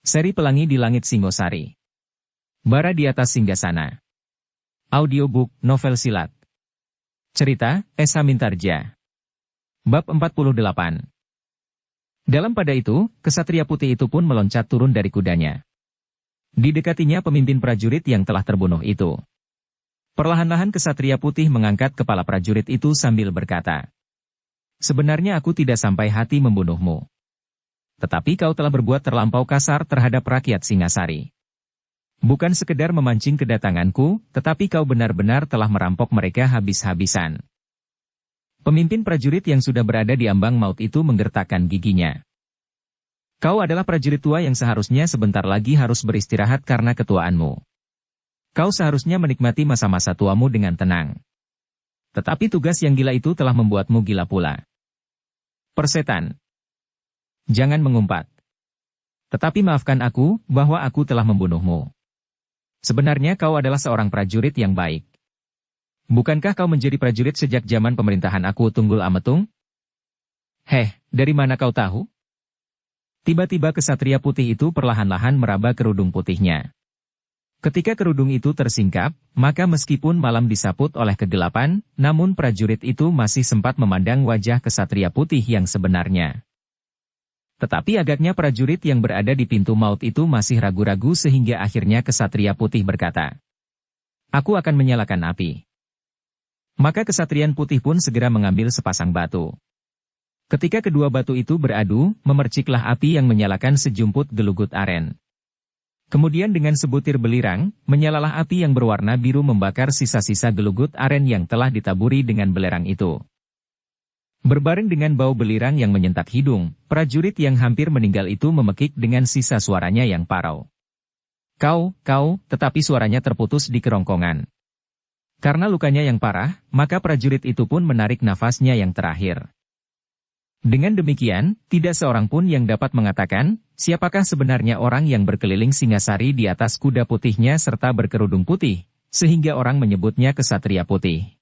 Seri Pelangi di Langit Singosari. Bara di atas Singgasana. Audiobook, novel silat. Cerita, Esa Mintarja. Bab 48. Dalam pada itu, kesatria putih itu pun meloncat turun dari kudanya. Didekatinya pemimpin prajurit yang telah terbunuh itu. Perlahan-lahan kesatria putih mengangkat kepala prajurit itu sambil berkata, "Sebenarnya aku tidak sampai hati membunuhmu. Tetapi kau telah berbuat terlampau kasar terhadap rakyat Singasari. Bukan sekedar memancing kedatanganku, tetapi kau benar-benar telah merampok mereka habis-habisan." Pemimpin prajurit yang sudah berada di ambang maut itu menggertakkan giginya. "Kau adalah prajurit tua yang seharusnya sebentar lagi harus beristirahat karena ketuaanmu. Kau seharusnya menikmati masa-masa tuamu dengan tenang. Tetapi tugas yang gila itu telah membuatmu gila pula. Persetan. Jangan mengumpat. Tetapi maafkan aku, bahwa aku telah membunuhmu. Sebenarnya kau adalah seorang prajurit yang baik. Bukankah kau menjadi prajurit sejak zaman pemerintahan aku Tunggul Ametung? Dari mana kau tahu?" Tiba-tiba kesatria putih itu perlahan-lahan meraba kerudung putihnya. Ketika kerudung itu tersingkap, maka meskipun malam disaput oleh kegelapan, namun prajurit itu masih sempat memandang wajah kesatria putih yang sebenarnya. Tetapi agaknya prajurit yang berada di pintu maut itu masih ragu-ragu sehingga akhirnya kesatria putih berkata, "Aku akan menyalakan api." Maka kesatrian putih pun segera mengambil sepasang batu. Ketika kedua batu itu beradu, memerciklah api yang menyalakan sejumput gelugut aren. Kemudian dengan sebutir belirang, menyalalah api yang berwarna biru membakar sisa-sisa gelugut aren yang telah ditaburi dengan belerang itu. Berbareng dengan bau belirang yang menyentak hidung, prajurit yang hampir meninggal itu memekik dengan sisa suaranya yang parau. Kau, tetapi suaranya terputus di kerongkongan. Karena lukanya yang parah, maka prajurit itu pun menarik nafasnya yang terakhir. Dengan demikian, tidak seorang pun yang dapat mengatakan, siapakah sebenarnya orang yang berkeliling Singasari di atas kuda putihnya serta berkerudung putih, sehingga orang menyebutnya kesatria putih.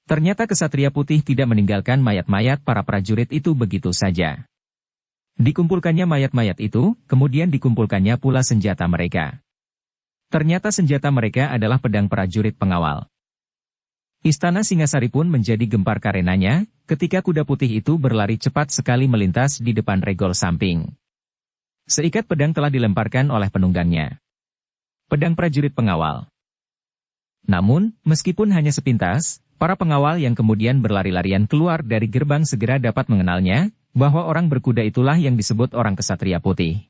Ternyata kesatria putih tidak meninggalkan mayat-mayat para prajurit itu begitu saja. Dikumpulkannya mayat-mayat itu, kemudian dikumpulkannya pula senjata mereka. Ternyata senjata mereka adalah pedang prajurit pengawal. Istana Singasari pun menjadi gempar karenanya, ketika kuda putih itu berlari cepat sekali melintas di depan regol samping. Seikat pedang telah dilemparkan oleh penunggangnya. Pedang prajurit pengawal. Namun, meskipun hanya sepintas, para pengawal yang kemudian berlari-larian keluar dari gerbang segera dapat mengenalnya, bahwa orang berkuda itulah yang disebut orang kesatria putih.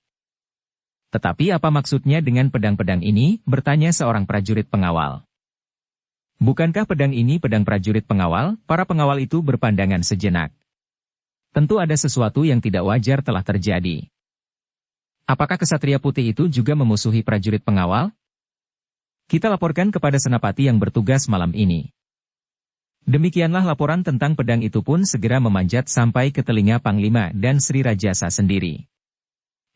"Tetapi apa maksudnya dengan pedang-pedang ini?" bertanya seorang prajurit pengawal. "Bukankah pedang ini pedang prajurit pengawal?" Para pengawal itu berpandangan sejenak. Tentu ada sesuatu yang tidak wajar telah terjadi. Apakah kesatria putih itu juga memusuhi prajurit pengawal? Kita laporkan kepada senapati yang bertugas malam ini. Demikianlah laporan tentang pedang itu pun segera memanjat sampai ke telinga Panglima dan Sri Rajasa sendiri.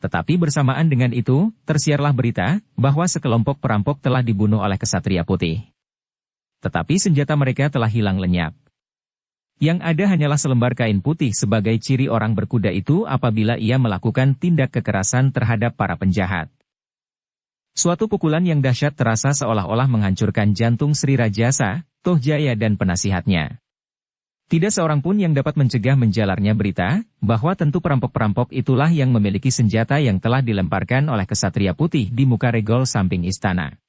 Tetapi bersamaan dengan itu, tersiarlah berita bahwa sekelompok perampok telah dibunuh oleh kesatria putih. Tetapi senjata mereka telah hilang lenyap. Yang ada hanyalah selembar kain putih sebagai ciri orang berkuda itu apabila ia melakukan tindak kekerasan terhadap para penjahat. Suatu pukulan yang dahsyat terasa seolah-olah menghancurkan jantung Sri Rajasa, Tohjaya dan penasihatnya. Tidak seorang pun yang dapat mencegah menjalarnya berita, bahwa tentu perampok-perampok itulah yang memiliki senjata yang telah dilemparkan oleh kesatria putih di muka regol samping istana.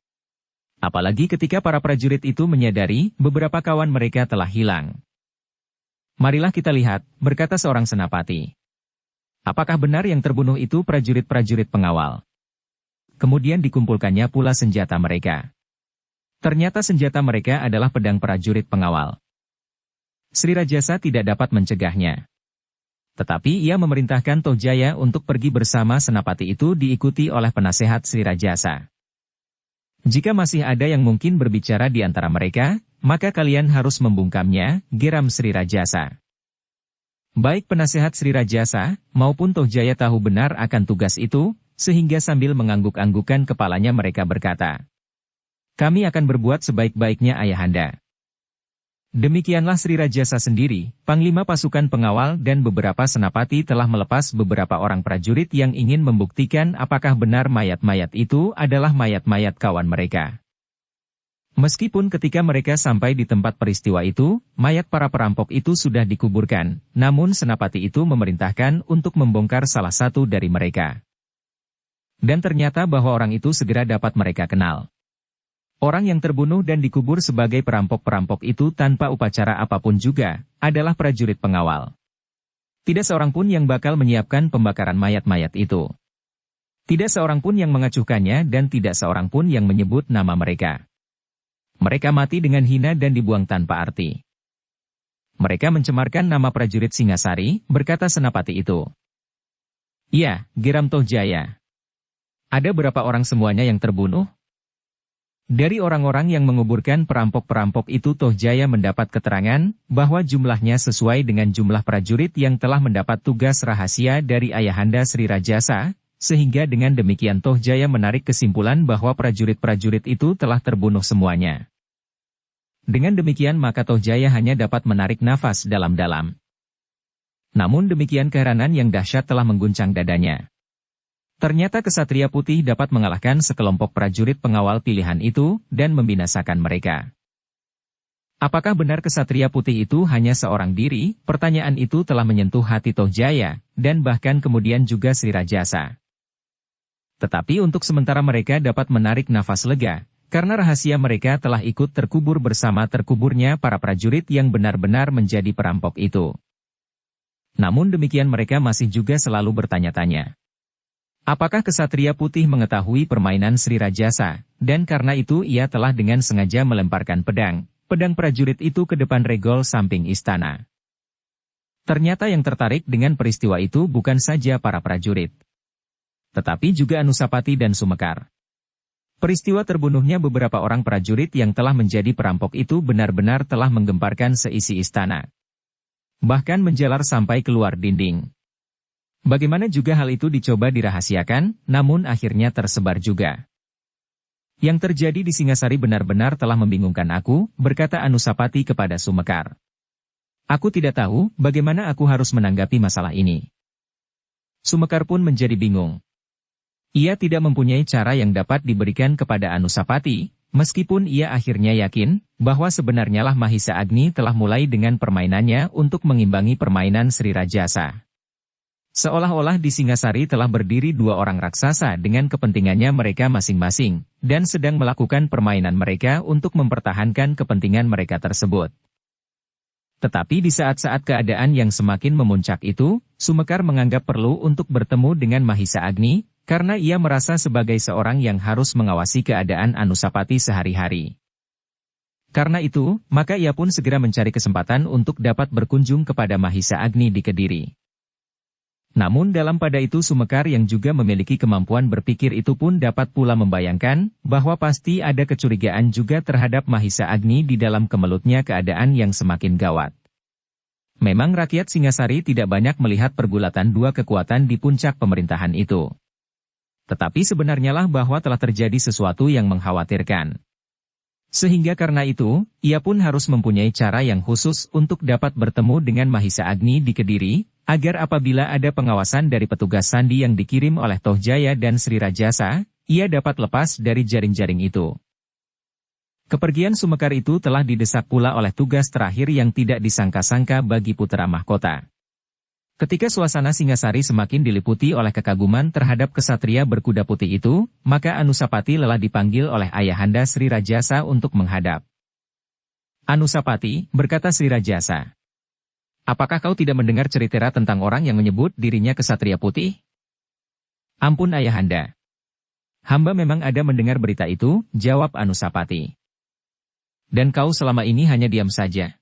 Apalagi ketika para prajurit itu menyadari, beberapa kawan mereka telah hilang. "Marilah kita lihat," berkata seorang senapati. "Apakah benar yang terbunuh itu prajurit-prajurit pengawal?" Kemudian dikumpulkannya pula senjata mereka. Ternyata senjata mereka adalah pedang prajurit pengawal. Sri Rajasa tidak dapat mencegahnya. Tetapi ia memerintahkan Tohjaya untuk pergi bersama senapati itu diikuti oleh penasehat Sri Rajasa. "Jika masih ada yang mungkin berbicara di antara mereka, maka kalian harus membungkamnya," geram Sri Rajasa. Baik penasehat Sri Rajasa maupun Tohjaya tahu benar akan tugas itu, sehingga sambil mengangguk-anggukan kepalanya mereka berkata, "Kami akan berbuat sebaik-baiknya ayahanda." Demikianlah Sri Rajasa sendiri, panglima pasukan pengawal dan beberapa senapati telah melepas beberapa orang prajurit yang ingin membuktikan apakah benar mayat-mayat itu adalah mayat-mayat kawan mereka. Meskipun ketika mereka sampai di tempat peristiwa itu, mayat para perampok itu sudah dikuburkan, namun senapati itu memerintahkan untuk membongkar salah satu dari mereka. Dan ternyata bahwa orang itu segera dapat mereka kenal. Orang yang terbunuh dan dikubur sebagai perampok-perampok itu tanpa upacara apapun juga, adalah prajurit pengawal. Tidak seorang pun yang bakal menyiapkan pembakaran mayat-mayat itu. Tidak seorang pun yang mengacuhkannya dan tidak seorang pun yang menyebut nama mereka. Mereka mati dengan hina dan dibuang tanpa arti. Mereka mencemarkan nama prajurit Singasari, berkata senapati itu. Iya, Geram Tohjaya. Ada berapa orang semuanya yang terbunuh? Dari orang-orang yang menguburkan perampok-perampok itu Tohjaya mendapat keterangan bahwa jumlahnya sesuai dengan jumlah prajurit yang telah mendapat tugas rahasia dari Ayahanda Sri Rajasa, sehingga dengan demikian Tohjaya menarik kesimpulan bahwa prajurit-prajurit itu telah terbunuh semuanya. Dengan demikian maka Tohjaya hanya dapat menarik nafas dalam-dalam. Namun demikian keheranan yang dahsyat telah mengguncang dadanya. Ternyata Kesatria Putih dapat mengalahkan sekelompok prajurit pengawal pilihan itu, dan membinasakan mereka. Apakah benar Kesatria Putih itu hanya seorang diri? Pertanyaan itu telah menyentuh hati Tohjaya, dan bahkan kemudian juga Sri Rajasa. Tetapi untuk sementara mereka dapat menarik nafas lega, karena rahasia mereka telah ikut terkubur bersama terkuburnya para prajurit yang benar-benar menjadi perampok itu. Namun demikian mereka masih juga selalu bertanya-tanya. Apakah Kesatria Putih mengetahui permainan Sri Rajasa, dan karena itu ia telah dengan sengaja melemparkan pedang prajurit itu ke depan regol samping istana. Ternyata yang tertarik dengan peristiwa itu bukan saja para prajurit, tetapi juga Anusapati dan Sumekar. Peristiwa terbunuhnya beberapa orang prajurit yang telah menjadi perampok itu benar-benar telah menggemparkan seisi istana. Bahkan menjalar sampai keluar dinding. Bagaimana juga hal itu dicoba dirahasiakan, namun akhirnya tersebar juga. Yang terjadi di Singasari benar-benar telah membingungkan aku, berkata Anusapati kepada Sumekar. Aku tidak tahu bagaimana aku harus menanggapi masalah ini. Sumekar pun menjadi bingung. Ia tidak mempunyai cara yang dapat diberikan kepada Anusapati, meskipun ia akhirnya yakin bahwa sebenarnya lah Mahisa Agni telah mulai dengan permainannya untuk mengimbangi permainan Sri Rajasa. Seolah-olah di Singasari telah berdiri dua orang raksasa dengan kepentingannya mereka masing-masing, dan sedang melakukan permainan mereka untuk mempertahankan kepentingan mereka tersebut. Tetapi di saat-saat keadaan yang semakin memuncak itu, Sumekar menganggap perlu untuk bertemu dengan Mahisa Agni, karena ia merasa sebagai seorang yang harus mengawasi keadaan Anusapati sehari-hari. Karena itu, maka ia pun segera mencari kesempatan untuk dapat berkunjung kepada Mahisa Agni di Kediri. Namun dalam pada itu Sumekar yang juga memiliki kemampuan berpikir itu pun dapat pula membayangkan bahwa pasti ada kecurigaan juga terhadap Mahisa Agni di dalam kemelutnya keadaan yang semakin gawat. Memang rakyat Singasari tidak banyak melihat pergulatan dua kekuatan di puncak pemerintahan itu. Tetapi sebenarnya lah bahwa telah terjadi sesuatu yang mengkhawatirkan. Sehingga karena itu, ia pun harus mempunyai cara yang khusus untuk dapat bertemu dengan Mahisa Agni di Kediri, agar apabila ada pengawasan dari petugas sandi yang dikirim oleh Tohjaya dan Sri Rajasa, ia dapat lepas dari jaring-jaring itu. Kepergian Sumekar itu telah didesak pula oleh tugas terakhir yang tidak disangka-sangka bagi putra mahkota. Ketika suasana Singasari semakin diliputi oleh kekaguman terhadap kesatria berkuda putih itu, maka Anusapati lelah dipanggil oleh Ayahanda Sri Rajasa untuk menghadap. Anusapati, berkata Sri Rajasa. Apakah kau tidak mendengar cerita tentang orang yang menyebut dirinya Kesatria Putih? Ampun Ayahanda. Hamba memang ada mendengar berita itu, jawab Anusapati. Dan kau selama ini hanya diam saja.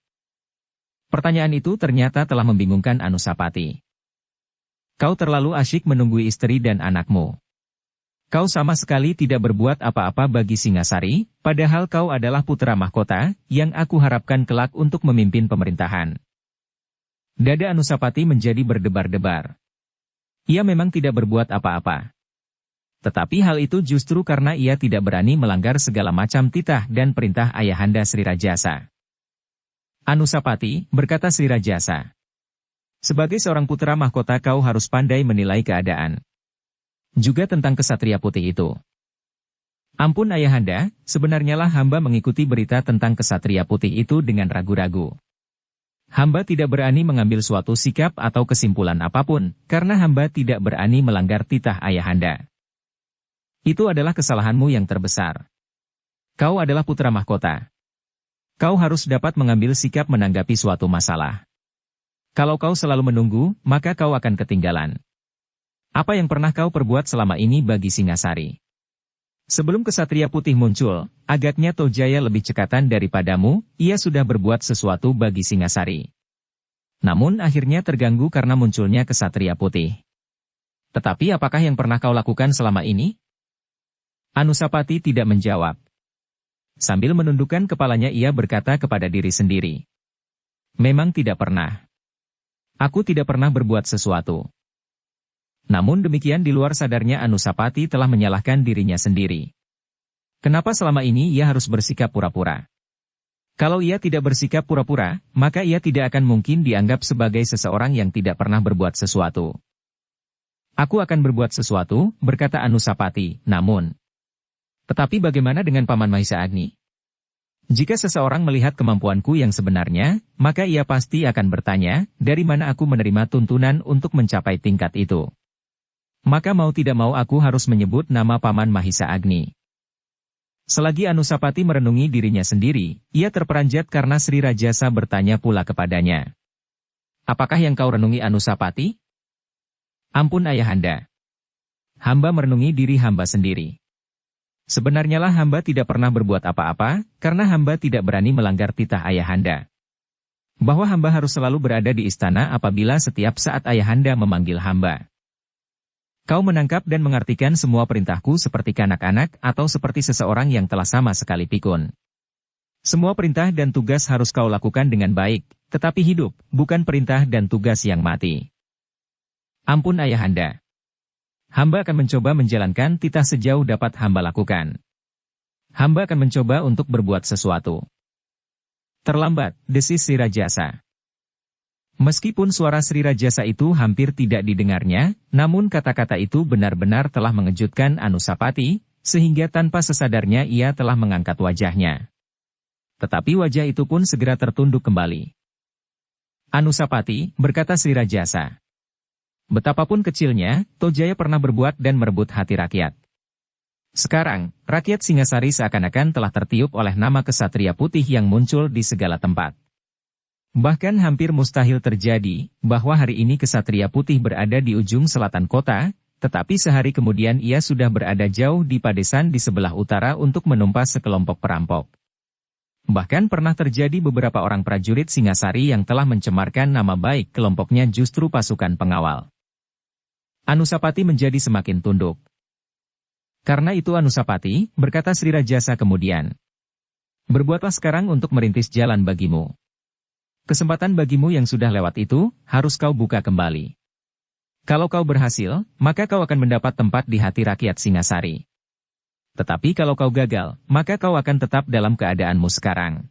Pertanyaan itu ternyata telah membingungkan Anusapati. Kau terlalu asyik menunggui istri dan anakmu. Kau sama sekali tidak berbuat apa-apa bagi Singasari, padahal kau adalah putra mahkota, yang aku harapkan kelak untuk memimpin pemerintahan. Dada Anusapati menjadi berdebar-debar. Ia memang tidak berbuat apa-apa. Tetapi hal itu justru karena ia tidak berani melanggar segala macam titah dan perintah Ayahanda Sri Rajasa. Anusapati, berkata Sri Rajasa. Sebagai seorang putra mahkota kau harus pandai menilai keadaan. Juga tentang kesatria putih itu. Ampun ayahanda, sebenarnya lah hamba mengikuti berita tentang kesatria putih itu dengan ragu-ragu. Hamba tidak berani mengambil suatu sikap atau kesimpulan apapun, karena hamba tidak berani melanggar titah ayahanda. Itu adalah kesalahanmu yang terbesar. Kau adalah putra mahkota. Kau harus dapat mengambil sikap menanggapi suatu masalah. Kalau kau selalu menunggu, maka kau akan ketinggalan. Apa yang pernah kau perbuat selama ini bagi Singasari? Sebelum kesatria putih muncul, agaknya Tojaya lebih cekatan daripadamu, ia sudah berbuat sesuatu bagi Singasari. Namun akhirnya terganggu karena munculnya kesatria putih. Tetapi apakah yang pernah kau lakukan selama ini? Anusapati tidak menjawab. Sambil menundukkan kepalanya ia berkata kepada diri sendiri. Memang tidak pernah. Aku tidak pernah berbuat sesuatu. Namun demikian di luar sadarnya Anusapati telah menyalahkan dirinya sendiri. Kenapa selama ini ia harus bersikap pura-pura? Kalau ia tidak bersikap pura-pura, maka ia tidak akan mungkin dianggap sebagai seseorang yang tidak pernah berbuat sesuatu. Aku akan berbuat sesuatu, berkata Anusapati, namun. Tetapi bagaimana dengan Paman Mahisa Agni? Jika seseorang melihat kemampuanku yang sebenarnya, maka ia pasti akan bertanya, dari mana aku menerima tuntunan untuk mencapai tingkat itu. Maka mau tidak mau aku harus menyebut nama Paman Mahisa Agni. Selagi Anusapati merenungi dirinya sendiri, ia terperanjat karena Sri Rajasa bertanya pula kepadanya. Apakah yang kau renungi Anusapati? Ampun ayahanda. Hamba merenungi diri hamba sendiri. Sebenarnya lah hamba tidak pernah berbuat apa-apa, karena hamba tidak berani melanggar titah ayahanda. Bahwa hamba harus selalu berada di istana apabila setiap saat ayahanda memanggil hamba. Kau menangkap dan mengartikan semua perintahku seperti kanak-kanak atau seperti seseorang yang telah sama sekali pikun. Semua perintah dan tugas harus kau lakukan dengan baik, tetapi hidup, bukan perintah dan tugas yang mati. Ampun ayahanda. Hamba akan mencoba menjalankan titah sejauh dapat hamba lakukan. Hamba akan mencoba untuk berbuat sesuatu. Terlambat, desis Sri Rajasa. Meskipun suara Sri Rajasa itu hampir tidak didengarnya, namun kata-kata itu benar-benar telah mengejutkan Anusapati, sehingga tanpa sesadarnya ia telah mengangkat wajahnya. Tetapi wajah itu pun segera tertunduk kembali. Anusapati, berkata Sri Rajasa. Betapapun kecilnya, Tojaya pernah berbuat dan merebut hati rakyat. Sekarang, rakyat Singasari seakan-akan telah tertiup oleh nama kesatria putih yang muncul di segala tempat. Bahkan hampir mustahil terjadi, bahwa hari ini kesatria putih berada di ujung selatan kota, tetapi sehari kemudian ia sudah berada jauh di padesan di sebelah utara untuk menumpas sekelompok perampok. Bahkan pernah terjadi beberapa orang prajurit Singasari yang telah mencemarkan nama baik kelompoknya justru pasukan pengawal. Anusapati menjadi semakin tunduk. Karena itu Anusapati, berkata Sri Rajasa kemudian. Berbuatlah sekarang untuk merintis jalan bagimu. Kesempatan bagimu yang sudah lewat itu, harus kau buka kembali. Kalau kau berhasil, maka kau akan mendapat tempat di hati rakyat Singasari. Tetapi kalau kau gagal, maka kau akan tetap dalam keadaanmu sekarang.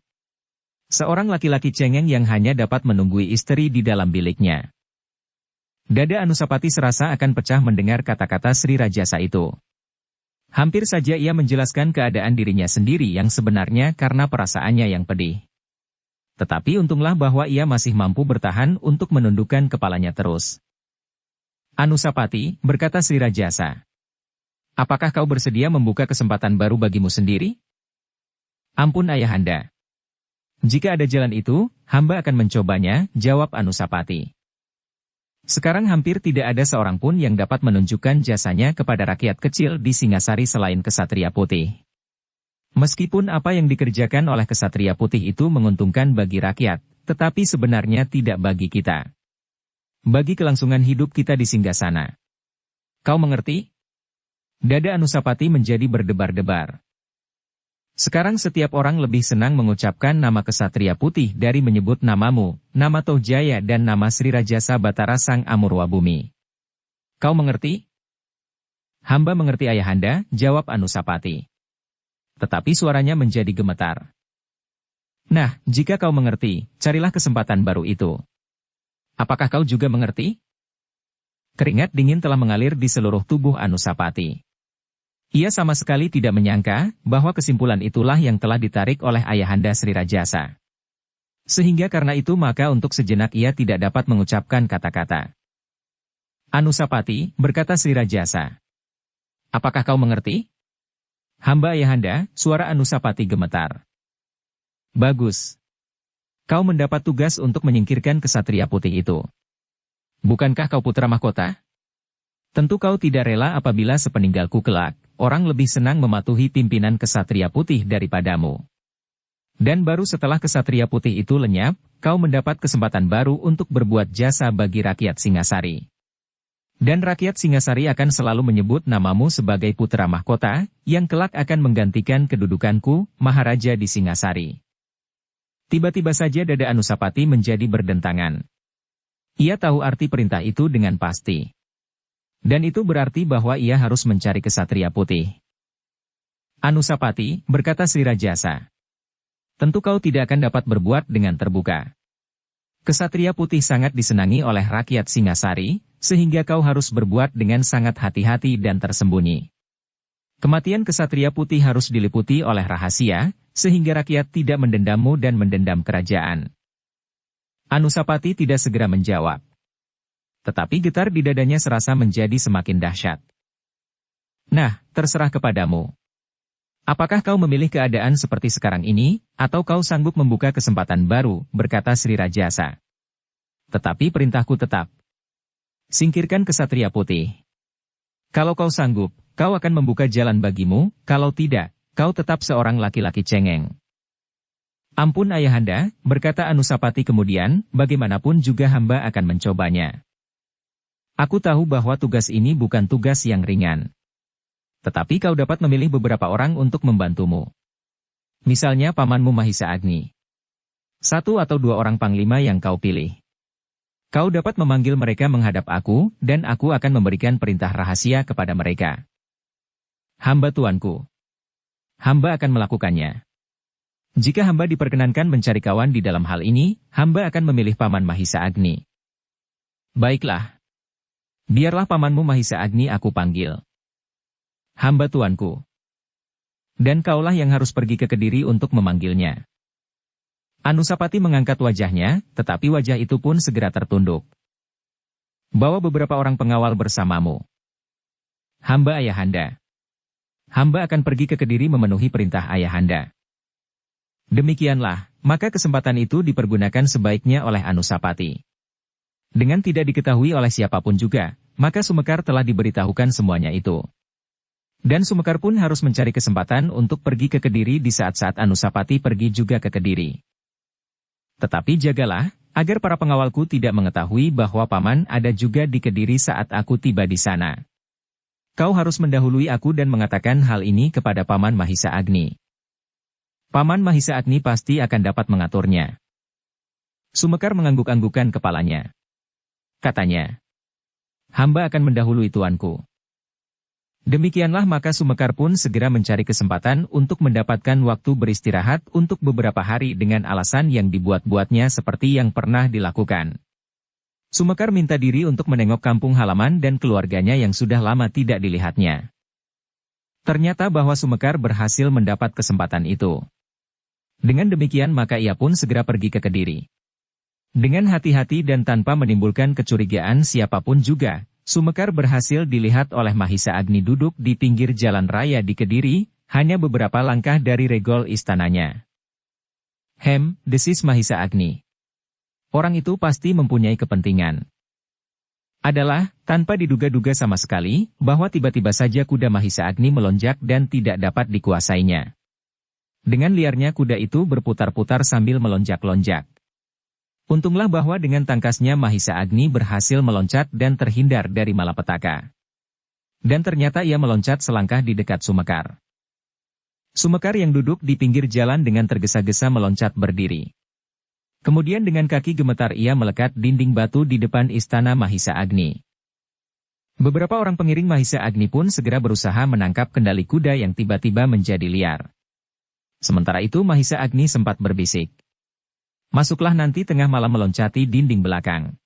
Seorang laki-laki cengeng yang hanya dapat menunggui istri di dalam biliknya. Dada Anusapati serasa akan pecah mendengar kata-kata Sri Rajasa itu. Hampir saja ia menjelaskan keadaan dirinya sendiri yang sebenarnya karena perasaannya yang pedih. Tetapi untunglah bahwa ia masih mampu bertahan untuk menundukkan kepalanya terus. Anusapati, berkata Sri Rajasa. Apakah kau bersedia membuka kesempatan baru bagimu sendiri? Ampun ayahanda. Jika ada jalan itu, hamba akan mencobanya, jawab Anusapati. Sekarang hampir tidak ada seorang pun yang dapat menunjukkan jasanya kepada rakyat kecil di Singasari selain kesatria putih. Meskipun apa yang dikerjakan oleh kesatria putih itu menguntungkan bagi rakyat, tetapi sebenarnya tidak bagi kita. Bagi kelangsungan hidup kita di Singgasana. Kau mengerti? Dada Anusapati menjadi berdebar-debar. Sekarang setiap orang lebih senang mengucapkan nama kesatria putih dari menyebut namamu, nama Tojaya dan nama Sri Rajasa Batara Sang Amurwa Bumi. Kau mengerti? Hamba mengerti ayahanda, jawab Anusapati. Tetapi suaranya menjadi gemetar. Nah, jika kau mengerti, carilah kesempatan baru itu. Apakah kau juga mengerti? Keringat dingin telah mengalir di seluruh tubuh Anusapati. Ia sama sekali tidak menyangka bahwa kesimpulan itulah yang telah ditarik oleh Ayahanda Sri Rajasa. Sehingga karena itu maka untuk sejenak ia tidak dapat mengucapkan kata-kata. Anusapati, berkata Sri Rajasa. Apakah kau mengerti? Hamba Ayahanda, suara Anusapati gemetar. Bagus. Kau mendapat tugas untuk menyingkirkan kesatria putih itu. Bukankah kau putra mahkota? Tentu kau tidak rela apabila sepeninggalku kelak, orang lebih senang mematuhi pimpinan kesatria putih daripadamu. Dan baru setelah kesatria putih itu lenyap, kau mendapat kesempatan baru untuk berbuat jasa bagi rakyat Singasari. Dan rakyat Singasari akan selalu menyebut namamu sebagai putra mahkota, yang kelak akan menggantikan kedudukanku, Maharaja di Singasari. Tiba-tiba saja dada Anusapati menjadi berdentangan. Ia tahu arti perintah itu dengan pasti. Dan itu berarti bahwa ia harus mencari kesatria putih. Anusapati, berkata Sri Rajasa. Tentu kau tidak akan dapat berbuat dengan terbuka. Kesatria putih sangat disenangi oleh rakyat Singasari, sehingga kau harus berbuat dengan sangat hati-hati dan tersembunyi. Kematian kesatria putih harus diliputi oleh rahasia, sehingga rakyat tidak mendendammu dan mendendam kerajaan. Anusapati tidak segera menjawab. Tetapi getar di dadanya serasa menjadi semakin dahsyat. Nah, terserah kepadamu. Apakah kau memilih keadaan seperti sekarang ini, atau kau sanggup membuka kesempatan baru, berkata Sri Rajasa. Tetapi perintahku tetap. Singkirkan kesatria putih. Kalau kau sanggup, kau akan membuka jalan bagimu, kalau tidak, kau tetap seorang laki-laki cengeng. Ampun Ayahanda, berkata Anusapati kemudian, bagaimanapun juga hamba akan mencobanya. Aku tahu bahwa tugas ini bukan tugas yang ringan. Tetapi kau dapat memilih beberapa orang untuk membantumu. Misalnya pamanmu Mahisa Agni. 1 atau 2 orang panglima yang kau pilih. Kau dapat memanggil mereka menghadap aku, dan aku akan memberikan perintah rahasia kepada mereka. Hamba tuanku. Hamba akan melakukannya. Jika hamba diperkenankan mencari kawan di dalam hal ini, hamba akan memilih paman Mahisa Agni. Baiklah. Biarlah pamanmu Mahisa Agni aku panggil. Hamba tuanku. Dan kaulah yang harus pergi ke Kediri untuk memanggilnya. Anusapati mengangkat wajahnya, tetapi wajah itu pun segera tertunduk. Bawa beberapa orang pengawal bersamamu. Hamba Ayahanda. Hamba akan pergi ke Kediri memenuhi perintah Ayahanda. Demikianlah, maka kesempatan itu dipergunakan sebaiknya oleh Anusapati. Dengan tidak diketahui oleh siapapun juga, maka Sumekar telah diberitahukan semuanya itu. Dan Sumekar pun harus mencari kesempatan untuk pergi ke Kediri di saat-saat Anusapati pergi juga ke Kediri. Tetapi jagalah, agar para pengawalku tidak mengetahui bahwa paman ada juga di Kediri saat aku tiba di sana. Kau harus mendahului aku dan mengatakan hal ini kepada paman Mahisa Agni. Paman Mahisa Agni pasti akan dapat mengaturnya. Sumekar mengangguk-anggukan kepalanya. Katanya, hamba akan mendahului tuanku. Demikianlah maka Sumekar pun segera mencari kesempatan untuk mendapatkan waktu beristirahat untuk beberapa hari dengan alasan yang dibuat-buatnya seperti yang pernah dilakukan. Sumekar minta diri untuk menengok kampung halaman dan keluarganya yang sudah lama tidak dilihatnya. Ternyata bahwa Sumekar berhasil mendapat kesempatan itu. Dengan demikian maka ia pun segera pergi ke Kediri. Dengan hati-hati dan tanpa menimbulkan kecurigaan siapapun juga, Sumekar berhasil dilihat oleh Mahisa Agni duduk di pinggir jalan raya di Kediri, hanya beberapa langkah dari regol istananya. Desis Mahisa Agni. Orang itu pasti mempunyai kepentingan. Adalah, tanpa diduga-duga sama sekali, bahwa tiba-tiba saja kuda Mahisa Agni melonjak dan tidak dapat dikuasainya. Dengan liarnya kuda itu berputar-putar sambil melonjak-lonjak. Untunglah bahwa dengan tangkasnya Mahisa Agni berhasil meloncat dan terhindar dari malapetaka. Dan ternyata ia meloncat selangkah di dekat Sumekar. Sumekar yang duduk di pinggir jalan dengan tergesa-gesa meloncat berdiri. Kemudian dengan kaki gemetar ia melekat dinding batu di depan istana Mahisa Agni. Beberapa orang pengiring Mahisa Agni pun segera berusaha menangkap kendali kuda yang tiba-tiba menjadi liar. Sementara itu Mahisa Agni sempat berbisik. Masuklah nanti tengah malam meloncati dinding belakang.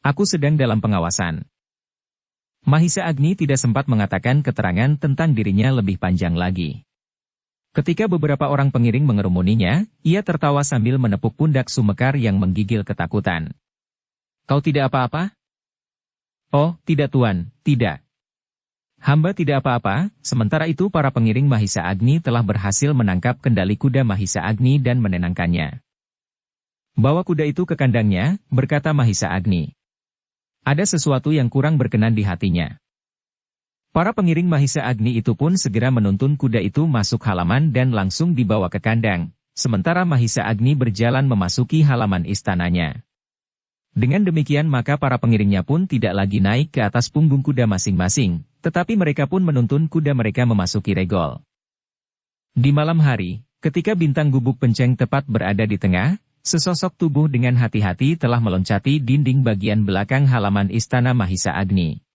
Aku sedang dalam pengawasan. Mahisa Agni tidak sempat mengatakan keterangan tentang dirinya lebih panjang lagi. Ketika beberapa orang pengiring mengerumuninya, ia tertawa sambil menepuk pundak Sumekar yang menggigil ketakutan. Kau tidak apa-apa? Oh, tidak tuan, tidak. Hamba tidak apa-apa, sementara itu para pengiring Mahisa Agni telah berhasil menangkap kendali kuda Mahisa Agni dan menenangkannya. Bawa kuda itu ke kandangnya, berkata Mahisa Agni. Ada sesuatu yang kurang berkenan di hatinya. Para pengiring Mahisa Agni itu pun segera menuntun kuda itu masuk halaman dan langsung dibawa ke kandang, sementara Mahisa Agni berjalan memasuki halaman istananya. Dengan demikian maka para pengiringnya pun tidak lagi naik ke atas punggung kuda masing-masing, tetapi mereka pun menuntun kuda mereka memasuki regol. Di malam hari, ketika bintang gubuk penceng tepat berada di tengah, sesosok tubuh dengan hati-hati telah meloncati dinding bagian belakang halaman istana Mahisa Agni.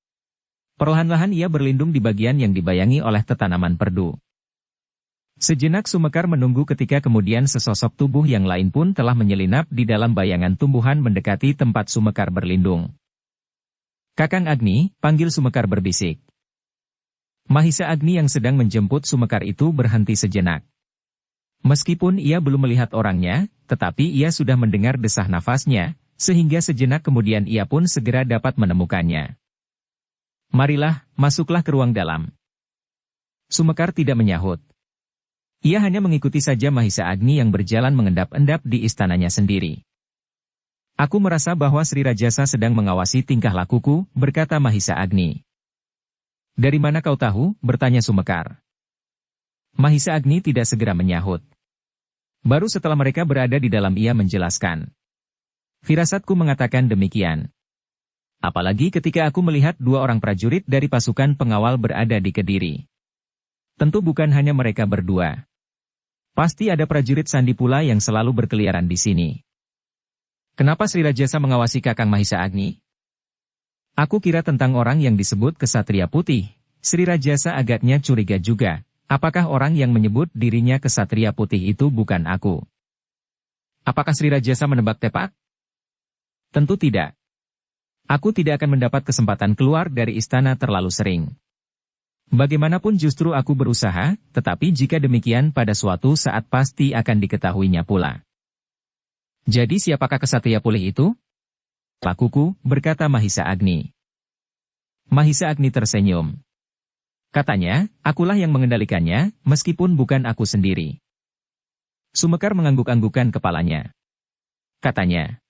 Perlahan-lahan ia berlindung di bagian yang dibayangi oleh tanaman perdu. Sejenak Sumekar menunggu ketika kemudian sesosok tubuh yang lain pun telah menyelinap di dalam bayangan tumbuhan mendekati tempat Sumekar berlindung. Kakang Agni, panggil Sumekar berbisik. Mahisa Agni yang sedang menjemput Sumekar itu berhenti sejenak. Meskipun ia belum melihat orangnya, tetapi ia sudah mendengar desah nafasnya, sehingga sejenak kemudian ia pun segera dapat menemukannya. Marilah, masuklah ke ruang dalam. Sumekar tidak menyahut. Ia hanya mengikuti saja Mahisa Agni yang berjalan mengendap-endap di istananya sendiri. Aku merasa bahwa Sri Rajasa sedang mengawasi tingkah lakuku, berkata Mahisa Agni. Dari mana kau tahu? Bertanya Sumekar. Mahisa Agni tidak segera menyahut. Baru setelah mereka berada di dalam ia menjelaskan. Firasatku mengatakan demikian. Apalagi ketika aku melihat dua orang prajurit dari pasukan pengawal berada di Kediri. Tentu bukan hanya mereka berdua. Pasti ada prajurit sandi pula yang selalu berkeliaran di sini. Kenapa Sri Rajasa mengawasi Kakang Mahisa Agni? Aku kira tentang orang yang disebut Kesatria Putih. Sri Rajasa agaknya curiga juga. Apakah orang yang menyebut dirinya Kesatria Putih itu bukan aku? Apakah Sri Rajasa menebak tepat? Tentu tidak. Aku tidak akan mendapat kesempatan keluar dari istana terlalu sering. Bagaimanapun justru aku berusaha, tetapi jika demikian pada suatu saat pasti akan diketahuinya pula. Jadi siapakah Kesatria Putih itu? Lakuku, berkata Mahisa Agni. Mahisa Agni tersenyum. Katanya, akulah yang mengendalikannya, meskipun bukan aku sendiri. Sumekar mengangguk-anggukan kepalanya. Katanya.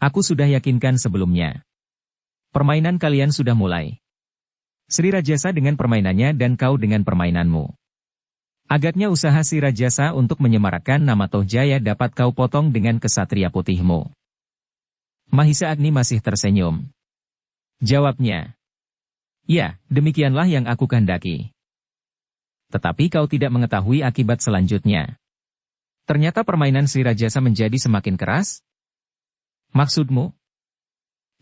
Aku sudah yakinkan sebelumnya. Permainan kalian sudah mulai. Sri Rajasa dengan permainannya dan kau dengan permainanmu. Agaknya usaha Sri Rajasa untuk menyemarakkan nama Toh Jaya dapat kau potong dengan Kesatria Putihmu. Mahisa Agni masih tersenyum. Jawabnya. Ya, demikianlah yang aku kehendaki. Tetapi kau tidak mengetahui akibat selanjutnya. Ternyata permainan Sri Rajasa menjadi semakin keras? Maksudmu?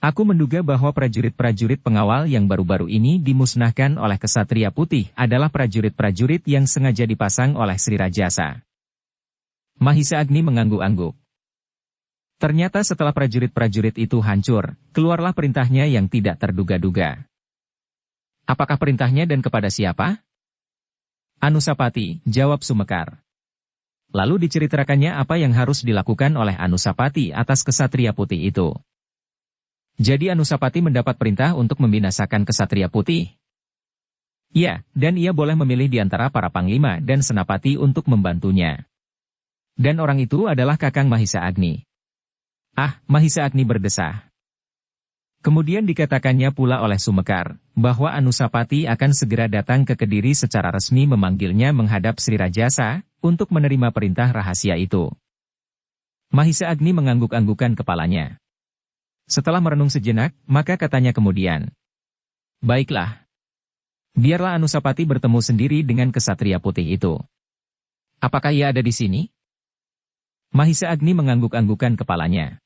Aku menduga bahwa prajurit-prajurit pengawal yang baru-baru ini dimusnahkan oleh Kesatria Putih adalah prajurit-prajurit yang sengaja dipasang oleh Sri Rajasa. Mahisa Agni mengangguk-angguk. Ternyata setelah prajurit-prajurit itu hancur, keluarlah perintahnya yang tidak terduga-duga. Apakah perintahnya dan kepada siapa? Anusapati, jawab Sumekar. Lalu diceritakannya apa yang harus dilakukan oleh Anusapati atas Kesatria Putih itu. Jadi Anusapati mendapat perintah untuk membinasakan Kesatria Putih. Ya, dan ia boleh memilih di antara para panglima dan senapati untuk membantunya. Dan orang itu adalah Kakang Mahisa Agni. Ah, Mahisa Agni berdesah. Kemudian dikatakannya pula oleh Sumekar, bahwa Anusapati akan segera datang ke Kediri secara resmi memanggilnya menghadap Sri Rajasa, untuk menerima perintah rahasia itu. Mahisa Agni mengangguk-anggukan kepalanya. Setelah merenung sejenak, maka katanya kemudian. Baiklah. Biarlah Anusapati bertemu sendiri dengan Kesatria Putih itu. Apakah ia ada di sini? Mahisa Agni mengangguk-anggukan kepalanya.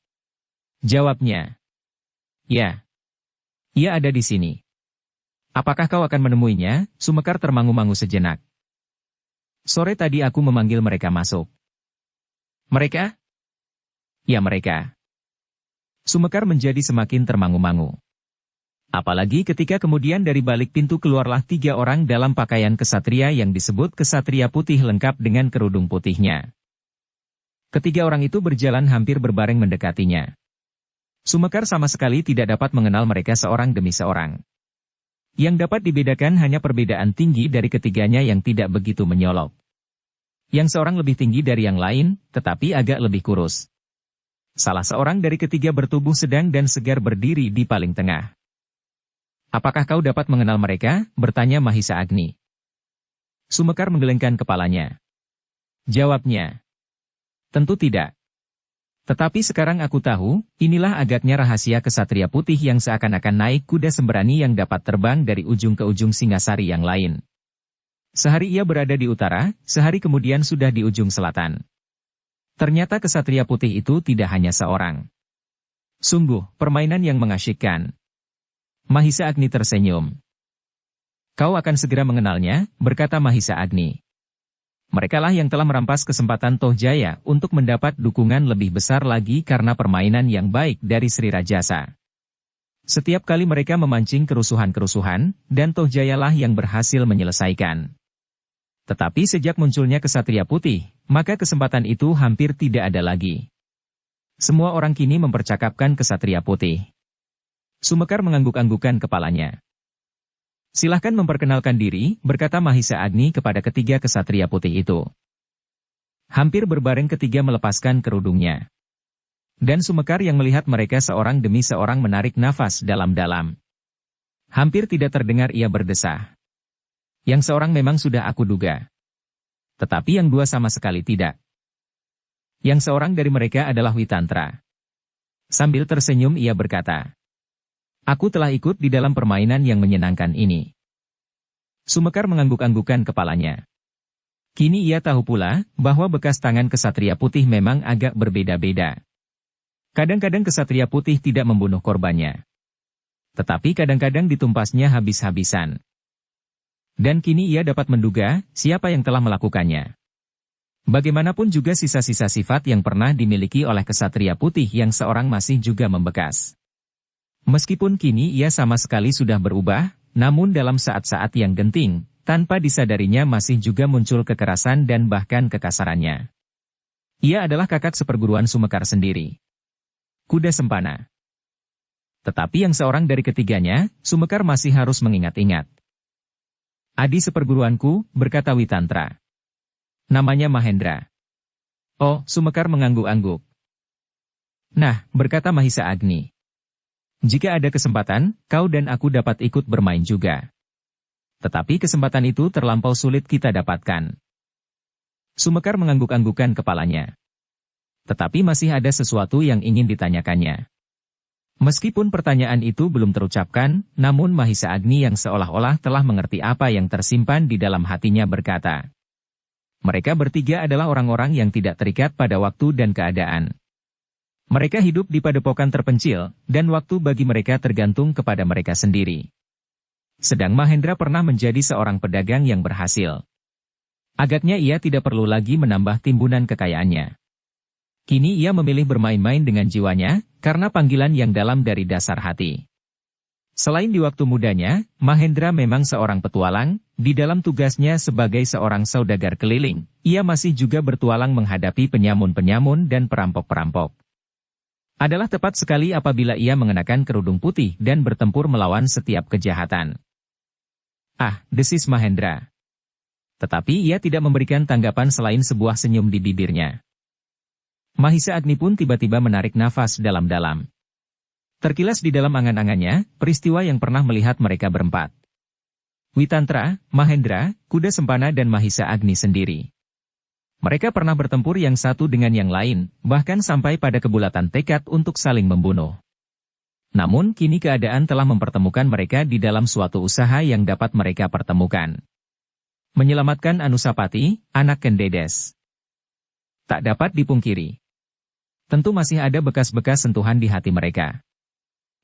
Jawabnya. Ya. Ia ada di sini. Apakah kau akan menemuinya? Sumekar termangu-mangu sejenak. Sore tadi aku memanggil mereka masuk. Mereka? Ya mereka. Sumekar menjadi semakin termangu-mangu. Apalagi ketika kemudian dari balik pintu keluarlah 3 orang dalam pakaian kesatria yang disebut kesatria putih lengkap dengan kerudung putihnya. Ketiga orang itu berjalan hampir berbareng mendekatinya. Sumekar sama sekali tidak dapat mengenal mereka seorang demi seorang. Yang dapat dibedakan hanya perbedaan tinggi dari ketiganya yang tidak begitu menyolok. Yang seorang lebih tinggi dari yang lain, tetapi agak lebih kurus. Salah seorang dari ketiga bertubuh sedang dan segar berdiri di paling tengah. Apakah kau dapat mengenal mereka? Bertanya Mahisa Agni. Sumekar menggelengkan kepalanya. Jawabnya. Tentu tidak. Tetapi sekarang aku tahu, inilah agaknya rahasia kesatria putih yang seakan-akan naik kuda sembrani yang dapat terbang dari ujung ke ujung Singasari yang lain. Sehari ia berada di utara, sehari kemudian sudah di ujung selatan. Ternyata kesatria putih itu tidak hanya seorang. Sungguh, permainan yang mengasyikkan. Mahisa Agni tersenyum. Kau akan segera mengenalnya, berkata Mahisa Agni. Merekalah yang telah merampas kesempatan Tohjaya untuk mendapat dukungan lebih besar lagi karena permainan yang baik dari Sri Rajasa. Setiap kali mereka memancing kerusuhan-kerusuhan, dan Tohjayalah yang berhasil menyelesaikan. Tetapi sejak munculnya kesatria putih, maka kesempatan itu hampir tidak ada lagi. Semua orang kini mempercakapkan kesatria putih. Sumekar mengangguk-anggukan kepalanya. Silahkan memperkenalkan diri, berkata Mahisa Agni kepada ketiga kesatria putih itu. Hampir berbareng ketiga melepaskan kerudungnya. Dan Sumekar yang melihat mereka seorang demi seorang menarik nafas dalam-dalam. Hampir tidak terdengar ia berdesah. Yang seorang memang sudah aku duga. Tetapi yang dua sama sekali tidak. Yang seorang dari mereka adalah Witantra. Sambil tersenyum ia berkata. Aku telah ikut di dalam permainan yang menyenangkan ini. Sumekar mengangguk-anggukan kepalanya. Kini ia tahu pula, bahwa bekas tangan kesatria putih memang agak berbeda-beda. Kadang-kadang kesatria putih tidak membunuh korbannya. Tetapi kadang-kadang ditumpasnya habis-habisan. Dan kini ia dapat menduga, siapa yang telah melakukannya. Bagaimanapun juga sisa-sisa sifat yang pernah dimiliki oleh kesatria putih yang seorang masih juga membekas. Meskipun kini ia sama sekali sudah berubah, namun dalam saat-saat yang genting, tanpa disadarinya masih juga muncul kekerasan dan bahkan kekasarannya. Ia adalah kakak seperguruan Sumekar sendiri. Kuda Sempana. Tetapi yang seorang dari ketiganya, Sumekar masih harus mengingat-ingat. Adi seperguruanku, berkata Witantra. Namanya Mahendra. Oh, Sumekar mengangguk-angguk. Nah, berkata Mahisa Agni. Jika ada kesempatan, kau dan aku dapat ikut bermain juga. Tetapi kesempatan itu terlampau sulit kita dapatkan. Sumekar mengangguk-anggukan kepalanya. Tetapi masih ada sesuatu yang ingin ditanyakannya. Meskipun pertanyaan itu belum terucapkan, namun Mahisa Agni yang seolah-olah telah mengerti apa yang tersimpan di dalam hatinya berkata. Mereka bertiga adalah orang-orang yang tidak terikat pada waktu dan keadaan. Mereka hidup di padepokan terpencil, dan waktu bagi mereka tergantung kepada mereka sendiri. Sedang Mahendra pernah menjadi seorang pedagang yang berhasil. Agaknya ia tidak perlu lagi menambah timbunan kekayaannya. Kini ia memilih bermain-main dengan jiwanya, karena panggilan yang dalam dari dasar hati. Selain di waktu mudanya, Mahendra memang seorang petualang, di dalam tugasnya sebagai seorang saudagar keliling, ia masih juga bertualang menghadapi penyamun-penyamun dan perampok-perampok. Adalah tepat sekali apabila ia mengenakan kerudung putih dan bertempur melawan setiap kejahatan. Ah, desis Mahendra. Tetapi ia tidak memberikan tanggapan selain sebuah senyum di bibirnya. Mahisa Agni pun tiba-tiba menarik nafas dalam-dalam. Terkilas di dalam angan-angannya, peristiwa yang pernah melihat mereka berempat. Witantra, Mahendra, Kuda Sempana dan Mahisa Agni sendiri. Mereka pernah bertempur yang satu dengan yang lain, bahkan sampai pada kebulatan tekad untuk saling membunuh. Namun kini keadaan telah mempertemukan mereka di dalam suatu usaha yang dapat mereka pertemukan. Menyelamatkan Anusapati, anak Kendedes. Tak dapat dipungkiri. Tentu masih ada bekas-bekas sentuhan di hati mereka.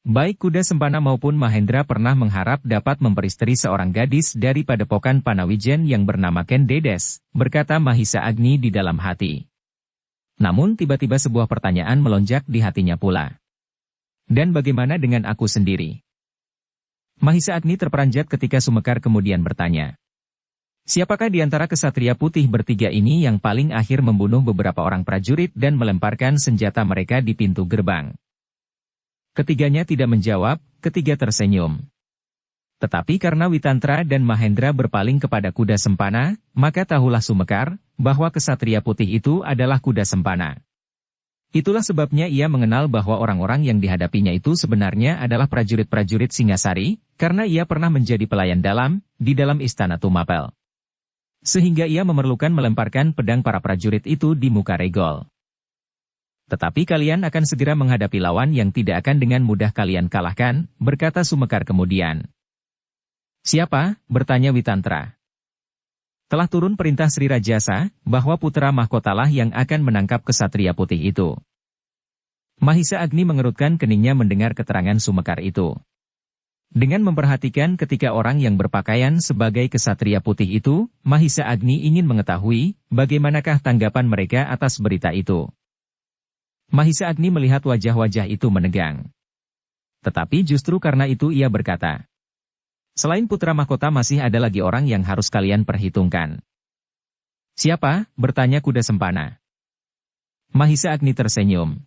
Baik kuda sempana maupun Mahendra pernah mengharap dapat memperistri seorang gadis dari padepokan Panawijen yang bernama Ken Dedes, berkata Mahisa Agni di dalam hati. Namun tiba-tiba sebuah pertanyaan melonjak di hatinya pula. Dan bagaimana dengan aku sendiri? Mahisa Agni terperanjat ketika Sumekar kemudian bertanya. Siapakah di antara kesatria putih bertiga ini yang paling akhir membunuh beberapa orang prajurit dan melemparkan senjata mereka di pintu gerbang? Ketiganya tidak menjawab, ketiga tersenyum. Tetapi karena Witantra dan Mahendra berpaling kepada kuda sempana, maka tahulah Sumekar, bahwa kesatria putih itu adalah kuda sempana. Itulah sebabnya ia mengenal bahwa orang-orang yang dihadapinya itu sebenarnya adalah prajurit-prajurit Singasari, karena ia pernah menjadi pelayan dalam, di dalam istana Tumapel. Sehingga ia memerlukan melemparkan pedang para prajurit itu di muka Regol. Tetapi kalian akan segera menghadapi lawan yang tidak akan dengan mudah kalian kalahkan, berkata Sumekar kemudian. Siapa? Bertanya Witantra. Telah turun perintah Sri Rajasa, bahwa putra mahkotalah yang akan menangkap kesatria putih itu. Mahisa Agni mengerutkan keningnya mendengar keterangan Sumekar itu. Dengan memperhatikan ketika orang yang berpakaian sebagai kesatria putih itu, Mahisa Agni ingin mengetahui, bagaimanakah tanggapan mereka atas berita itu. Mahisa Agni melihat wajah-wajah itu menegang. Tetapi justru karena itu ia berkata, selain putra mahkota masih ada lagi orang yang harus kalian perhitungkan. Siapa? Bertanya kuda sempana. Mahisa Agni tersenyum.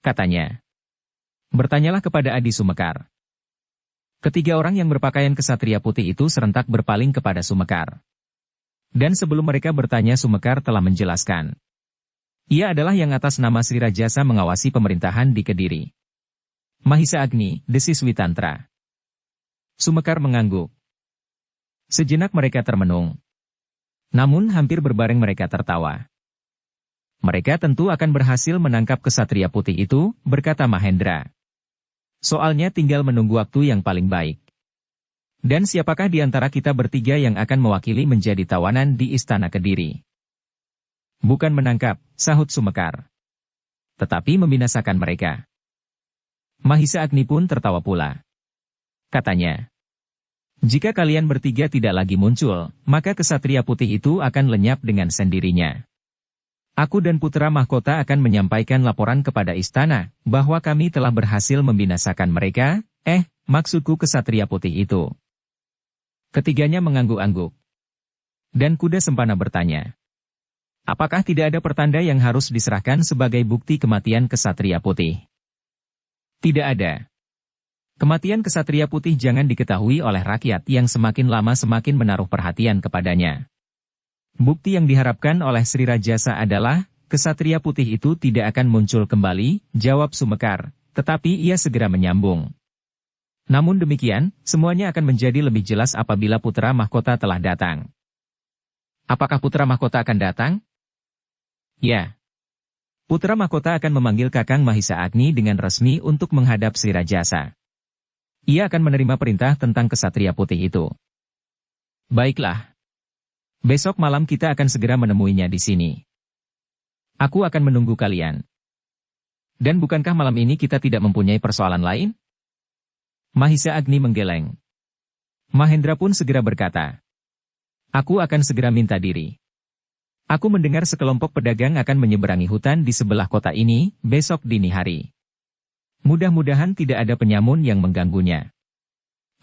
Katanya, bertanyalah kepada Adi Sumekar. Ketiga orang yang berpakaian kesatria putih itu serentak berpaling kepada Sumekar. Dan sebelum mereka bertanya Sumekar telah menjelaskan. Ia adalah yang atas nama Sri Rajasa mengawasi pemerintahan di Kediri. Mahisa Agni, desis Witantra. Sumekar mengangguk. Sejenak mereka termenung. Namun hampir berbareng mereka tertawa. Mereka tentu akan berhasil menangkap kesatria putih itu, berkata Mahendra. Soalnya tinggal menunggu waktu yang paling baik. Dan siapakah di antara kita bertiga yang akan mewakili menjadi tawanan di Istana Kediri? Bukan menangkap, sahut Sumekar. Tetapi membinasakan mereka. Mahisa Agni pun tertawa pula. Katanya, jika kalian bertiga tidak lagi muncul, maka kesatria putih itu akan lenyap dengan sendirinya. Aku dan putra mahkota akan menyampaikan laporan kepada istana, bahwa kami telah berhasil membinasakan mereka, maksudku kesatria putih itu. Ketiganya mengangguk-angguk. Dan kuda sempana bertanya. Apakah tidak ada pertanda yang harus diserahkan sebagai bukti kematian kesatria putih? Tidak ada. Kematian kesatria putih jangan diketahui oleh rakyat yang semakin lama semakin menaruh perhatian kepadanya. Bukti yang diharapkan oleh Sri Rajasa adalah, kesatria putih itu tidak akan muncul kembali, jawab Sumekar, tetapi ia segera menyambung. Namun demikian, semuanya akan menjadi lebih jelas apabila putra mahkota telah datang. Apakah putra mahkota akan datang? Ya. Putra mahkota akan memanggil Kakang Mahisa Agni dengan resmi untuk menghadap Sri Rajasa. Ia akan menerima perintah tentang kesatria putih itu. Baiklah. Besok malam kita akan segera menemuinya di sini. Aku akan menunggu kalian. Dan bukankah malam ini kita tidak mempunyai persoalan lain? Mahisa Agni menggeleng. Mahendra pun segera berkata. Aku akan segera minta diri. Aku mendengar sekelompok pedagang akan menyeberangi hutan di sebelah kota ini, besok dini hari. Mudah-mudahan tidak ada penyamun yang mengganggunya.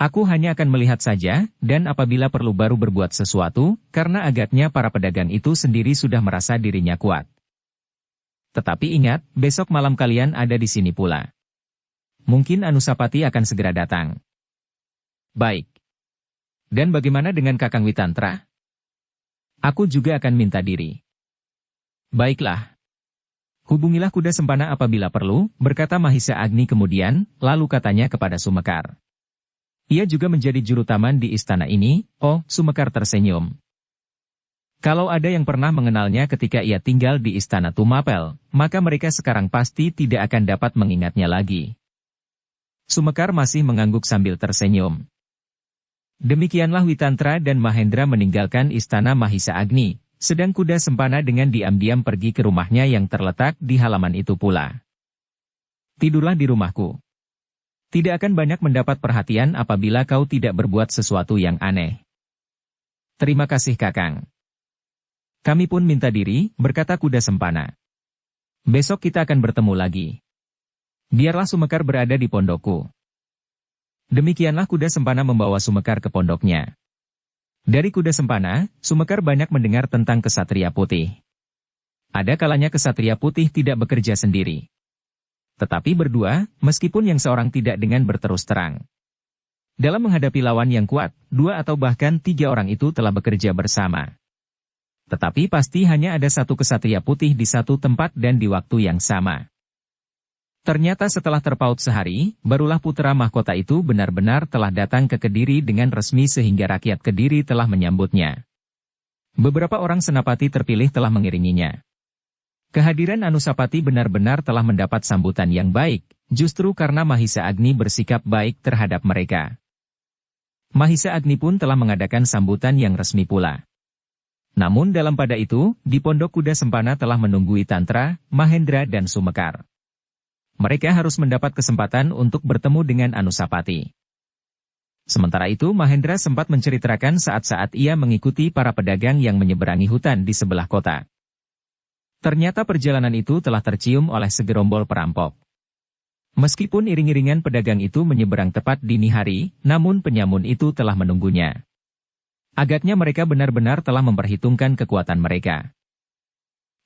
Aku hanya akan melihat saja, dan apabila perlu baru berbuat sesuatu, karena agaknya para pedagang itu sendiri sudah merasa dirinya kuat. Tetapi ingat, besok malam kalian ada di sini pula. Mungkin Anusapati akan segera datang. Baik. Dan bagaimana dengan Kakang Witantra? Aku juga akan minta diri. Baiklah. Hubungilah kuda sempana apabila perlu, berkata Mahisa Agni kemudian, lalu katanya kepada Sumekar. Ia juga menjadi juru taman di istana ini, Sumekar tersenyum. Kalau ada yang pernah mengenalnya ketika ia tinggal di istana Tumapel, maka mereka sekarang pasti tidak akan dapat mengingatnya lagi. Sumekar masih mengangguk sambil tersenyum. Demikianlah Witantra dan Mahendra meninggalkan istana Mahisa Agni, sedang kuda sempana dengan diam-diam pergi ke rumahnya yang terletak di halaman itu pula. Tidurlah di rumahku. Tidak akan banyak mendapat perhatian apabila kau tidak berbuat sesuatu yang aneh. Terima kasih Kakang. Kami pun minta diri, berkata kuda sempana. Besok kita akan bertemu lagi. Biarlah Sumekar berada di pondokku. Demikianlah kuda sempana membawa Sumekar ke pondoknya. Dari kuda sempana, Sumekar banyak mendengar tentang kesatria putih. Ada kalanya kesatria putih tidak bekerja sendiri. Tetapi berdua, meskipun yang seorang tidak dengan berterus terang. Dalam menghadapi lawan yang kuat, 2 atau bahkan 3 orang itu telah bekerja bersama. Tetapi pasti hanya ada satu kesatria putih di satu tempat dan di waktu yang sama. Ternyata setelah terpaut sehari, barulah putra mahkota itu benar-benar telah datang ke Kediri dengan resmi sehingga rakyat Kediri telah menyambutnya. Beberapa orang senapati terpilih telah mengiringinya. Kehadiran Anusapati benar-benar telah mendapat sambutan yang baik, justru karena Mahisa Agni bersikap baik terhadap mereka. Mahisa Agni pun telah mengadakan sambutan yang resmi pula. Namun dalam pada itu, di pondok kuda sempana telah menunggui Tantra, Mahendra dan Sumekar. Mereka harus mendapat kesempatan untuk bertemu dengan Anusapati. Sementara itu Mahendra sempat menceritakan saat-saat ia mengikuti para pedagang yang menyeberangi hutan di sebelah kota. Ternyata perjalanan itu telah tercium oleh segerombol perampok. Meskipun iring-iringan pedagang itu menyeberang tepat dini hari, namun penyamun itu telah menunggunya. Agaknya mereka benar-benar telah memperhitungkan kekuatan mereka.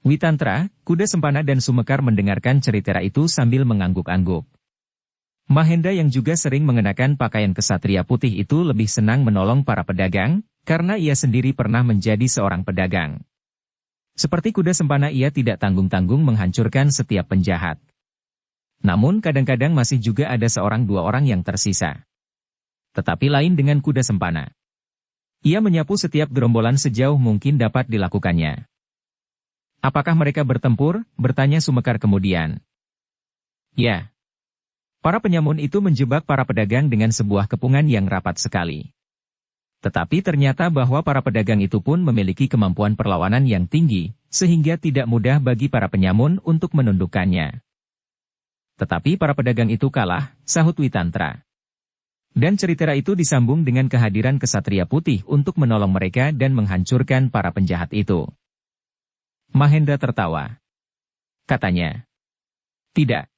Witantra, kuda sempana dan Sumekar mendengarkan cerita itu sambil mengangguk-angguk. Mahendra yang juga sering mengenakan pakaian kesatria putih itu lebih senang menolong para pedagang, karena ia sendiri pernah menjadi seorang pedagang. Seperti kuda sempana ia tidak tanggung-tanggung menghancurkan setiap penjahat. Namun kadang-kadang masih juga ada 1-2 orang yang tersisa. Tetapi lain dengan kuda sempana. Ia menyapu setiap gerombolan sejauh mungkin dapat dilakukannya. Apakah mereka bertempur? Bertanya Sumekar kemudian. Ya. Para penyamun itu menjebak para pedagang dengan sebuah kepungan yang rapat sekali. Tetapi ternyata bahwa para pedagang itu pun memiliki kemampuan perlawanan yang tinggi, sehingga tidak mudah bagi para penyamun untuk menundukkannya. Tetapi para pedagang itu kalah, sahut Witantra. Dan cerita itu disambung dengan kehadiran kesatria putih untuk menolong mereka dan menghancurkan para penjahat itu. Mahendra tertawa. Katanya, "Tidak.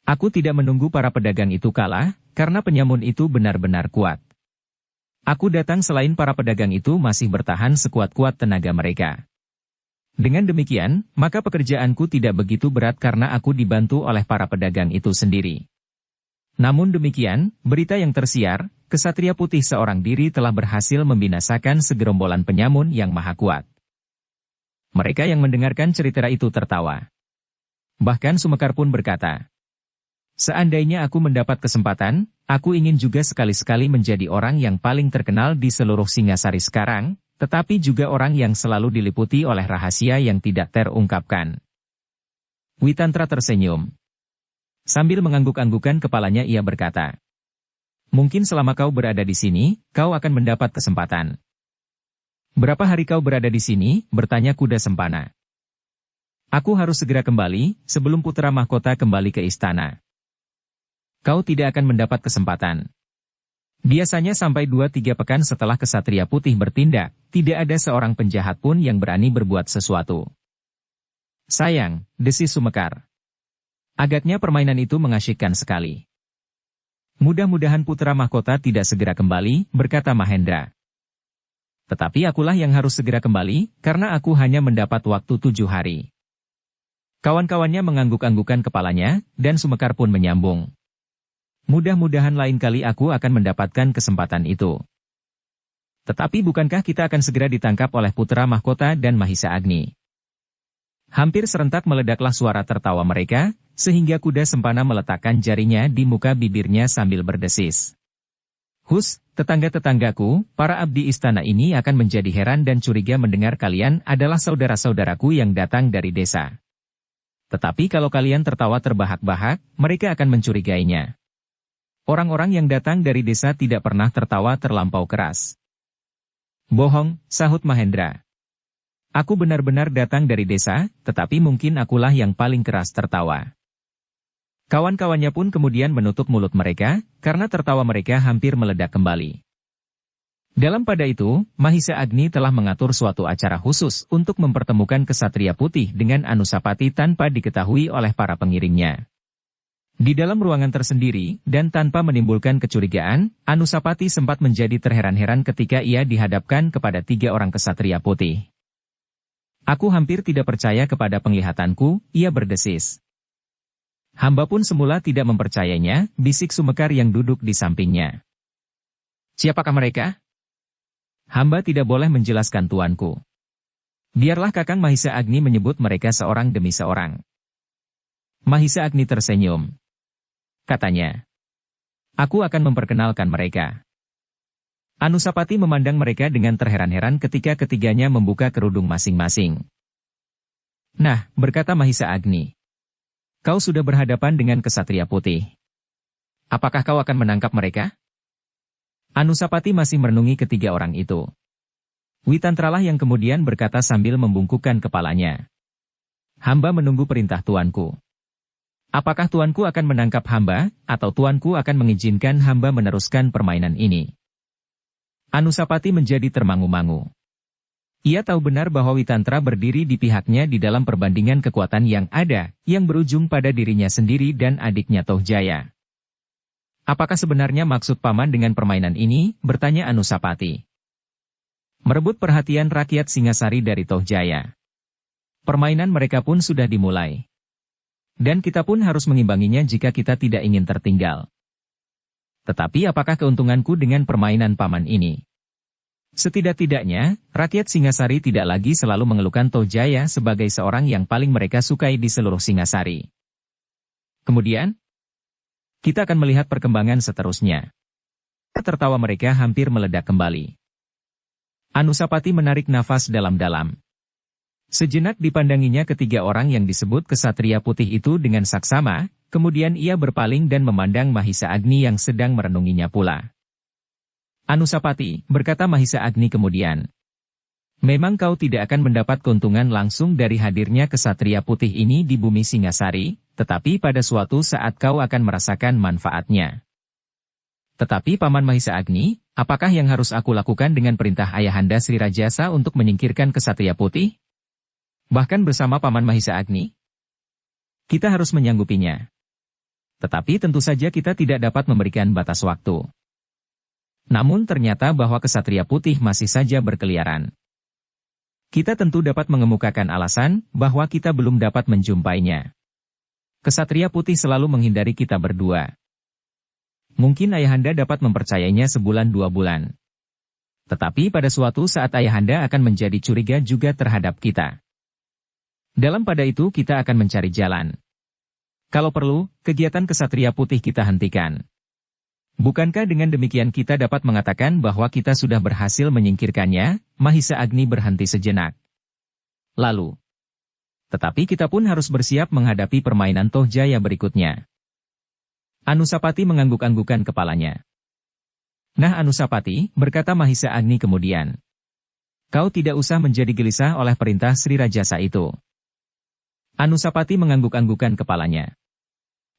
Aku tidak menunggu para pedagang itu kalah, karena penyamun itu benar-benar kuat. Aku datang selain para pedagang itu masih bertahan sekuat-kuat tenaga mereka. Dengan demikian, maka pekerjaanku tidak begitu berat karena aku dibantu oleh para pedagang itu sendiri. Namun demikian, berita yang tersiar, kesatria putih seorang diri telah berhasil membinasakan segerombolan penyamun yang maha kuat." Mereka yang mendengarkan cerita itu tertawa. Bahkan Sumekar pun berkata, "Seandainya aku mendapat kesempatan, aku ingin juga sekali-sekali menjadi orang yang paling terkenal di seluruh Singasari sekarang, tetapi juga orang yang selalu diliputi oleh rahasia yang tidak terungkapkan." Witantra tersenyum. Sambil mengangguk-anggukan kepalanya ia berkata, "Mungkin selama kau berada di sini, kau akan mendapat kesempatan." "Berapa hari kau berada di sini?" bertanya kuda sempana. "Aku harus segera kembali, sebelum putra mahkota kembali ke istana." "Kau tidak akan mendapat kesempatan. Biasanya sampai 2-3 pekan setelah kesatria putih bertindak, tidak ada seorang penjahat pun yang berani berbuat sesuatu." "Sayang," desis Sumekar. "Agaknya permainan itu mengasyikkan sekali." "Mudah-mudahan putra mahkota tidak segera kembali," berkata Mahendra. "Tetapi akulah yang harus segera kembali, karena aku hanya mendapat waktu 7 hari." Kawan-kawannya mengangguk-anggukan kepalanya, dan Sumekar pun menyambung. "Mudah-mudahan lain kali aku akan mendapatkan kesempatan itu." "Tetapi bukankah kita akan segera ditangkap oleh putra mahkota dan Mahisa Agni?" Hampir serentak meledaklah suara tertawa mereka, sehingga kuda sempana meletakkan jarinya di muka bibirnya sambil berdesis. "Hus, tetangga-tetanggaku, para abdi istana ini akan menjadi heran dan curiga mendengar kalian adalah saudara-saudaraku yang datang dari desa. Tetapi kalau kalian tertawa terbahak-bahak, mereka akan mencurigainya. Orang-orang yang datang dari desa tidak pernah tertawa terlampau keras." "Bohong," sahut Mahendra. "Aku benar-benar datang dari desa, tetapi mungkin akulah yang paling keras tertawa." Kawan-kawannya pun kemudian menutup mulut mereka, karena tertawa mereka hampir meledak kembali. Dalam pada itu, Mahisa Agni telah mengatur suatu acara khusus untuk mempertemukan Ksatria Putih dengan Anusapati tanpa diketahui oleh para pengiringnya. Di dalam ruangan tersendiri, dan tanpa menimbulkan kecurigaan, Anusapati sempat menjadi terheran-heran ketika ia dihadapkan kepada 3 orang Ksatria Putih. "Aku hampir tidak percaya kepada penglihatanku," ia berdesis. Hamba pun semula tidak mempercayainya, bisik Sumekar yang duduk di sampingnya. "Siapakah mereka?" "Hamba tidak boleh menjelaskan tuanku. Biarlah Kakang Mahisa Agni menyebut mereka seorang demi seorang." Mahisa Agni tersenyum. Katanya, "Aku akan memperkenalkan mereka." Anusapati memandang mereka dengan terheran-heran ketika ketiganya membuka kerudung masing-masing. "Nah," berkata Mahisa Agni, "kau sudah berhadapan dengan Ksatria Putih. Apakah kau akan menangkap mereka?" Anusapati masih merenungi ketiga orang itu. Witantralah yang kemudian berkata sambil membungkukkan kepalanya. "Hamba menunggu perintah tuanku. Apakah tuanku akan menangkap hamba, atau tuanku akan mengizinkan hamba meneruskan permainan ini?" Anusapati menjadi termangu-mangu. Ia tahu benar bahwa Witantra berdiri di pihaknya di dalam perbandingan kekuatan yang ada, yang berujung pada dirinya sendiri dan adiknya Tohjaya. "Apakah sebenarnya maksud paman dengan permainan ini?" bertanya Anusapati. "Merebut perhatian rakyat Singasari dari Tohjaya. Permainan mereka pun sudah dimulai. Dan kita pun harus mengimbanginya jika kita tidak ingin tertinggal. Tetapi apakah keuntunganku dengan permainan paman ini? Setidak-tidaknya, rakyat Singasari tidak lagi selalu mengeluhkan Tohjaya sebagai seorang yang paling mereka sukai di seluruh Singasari. Kemudian, kita akan melihat perkembangan seterusnya." Tertawa mereka hampir meledak kembali. Anusapati menarik nafas dalam-dalam. Sejenak dipandanginya ketiga orang yang disebut Ksatria Putih itu dengan saksama, kemudian ia berpaling dan memandang Mahisa Agni yang sedang merenunginya pula. "Anusapati," berkata Mahisa Agni kemudian, "memang kau tidak akan mendapat keuntungan langsung dari hadirnya Ksatria Putih ini di bumi Singasari, tetapi pada suatu saat kau akan merasakan manfaatnya. Tetapi Paman Mahisa Agni, apakah yang harus aku lakukan dengan perintah Ayahanda Sri Rajasa untuk menyingkirkan Ksatria Putih? Bahkan bersama Paman Mahisa Agni? Kita harus menyanggupinya. Tetapi tentu saja kita tidak dapat memberikan batas waktu." Namun ternyata bahwa Ksatria Putih masih saja berkeliaran. Kita tentu dapat mengemukakan alasan bahwa kita belum dapat menjumpainya. Ksatria Putih selalu menghindari kita berdua. Mungkin Ayahanda dapat mempercayainya sebulan 2 bulan. Tetapi pada suatu saat Ayahanda akan menjadi curiga juga terhadap kita. Dalam pada itu kita akan mencari jalan. Kalau perlu, kegiatan Ksatria Putih kita hentikan. Bukankah dengan demikian kita dapat mengatakan bahwa kita sudah berhasil menyingkirkannya? Mahisa Agni berhenti sejenak. Lalu, tetapi kita pun harus bersiap menghadapi permainan Tohjaya berikutnya. Anusapati mengangguk-anggukan kepalanya. "Nah Anusapati," berkata Mahisa Agni kemudian, "kau tidak usah menjadi gelisah oleh perintah Sri Rajasa itu." Anusapati mengangguk-anggukan kepalanya.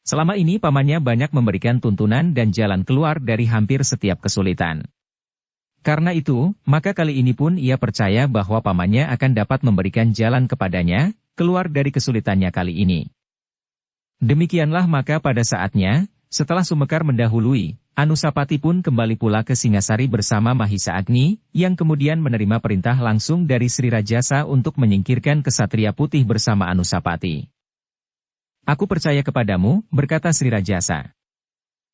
Selama ini pamannya banyak memberikan tuntunan dan jalan keluar dari hampir setiap kesulitan. Karena itu, maka kali ini pun ia percaya bahwa pamannya akan dapat memberikan jalan kepadanya, keluar dari kesulitannya kali ini. Demikianlah maka pada saatnya, setelah Sumekar mendahului, Anusapati pun kembali pula ke Singasari bersama Mahisa Agni, yang kemudian menerima perintah langsung dari Sri Rajasa untuk menyingkirkan Ksatria Putih bersama Anusapati. "Aku percaya kepadamu," berkata Sri Rajasa,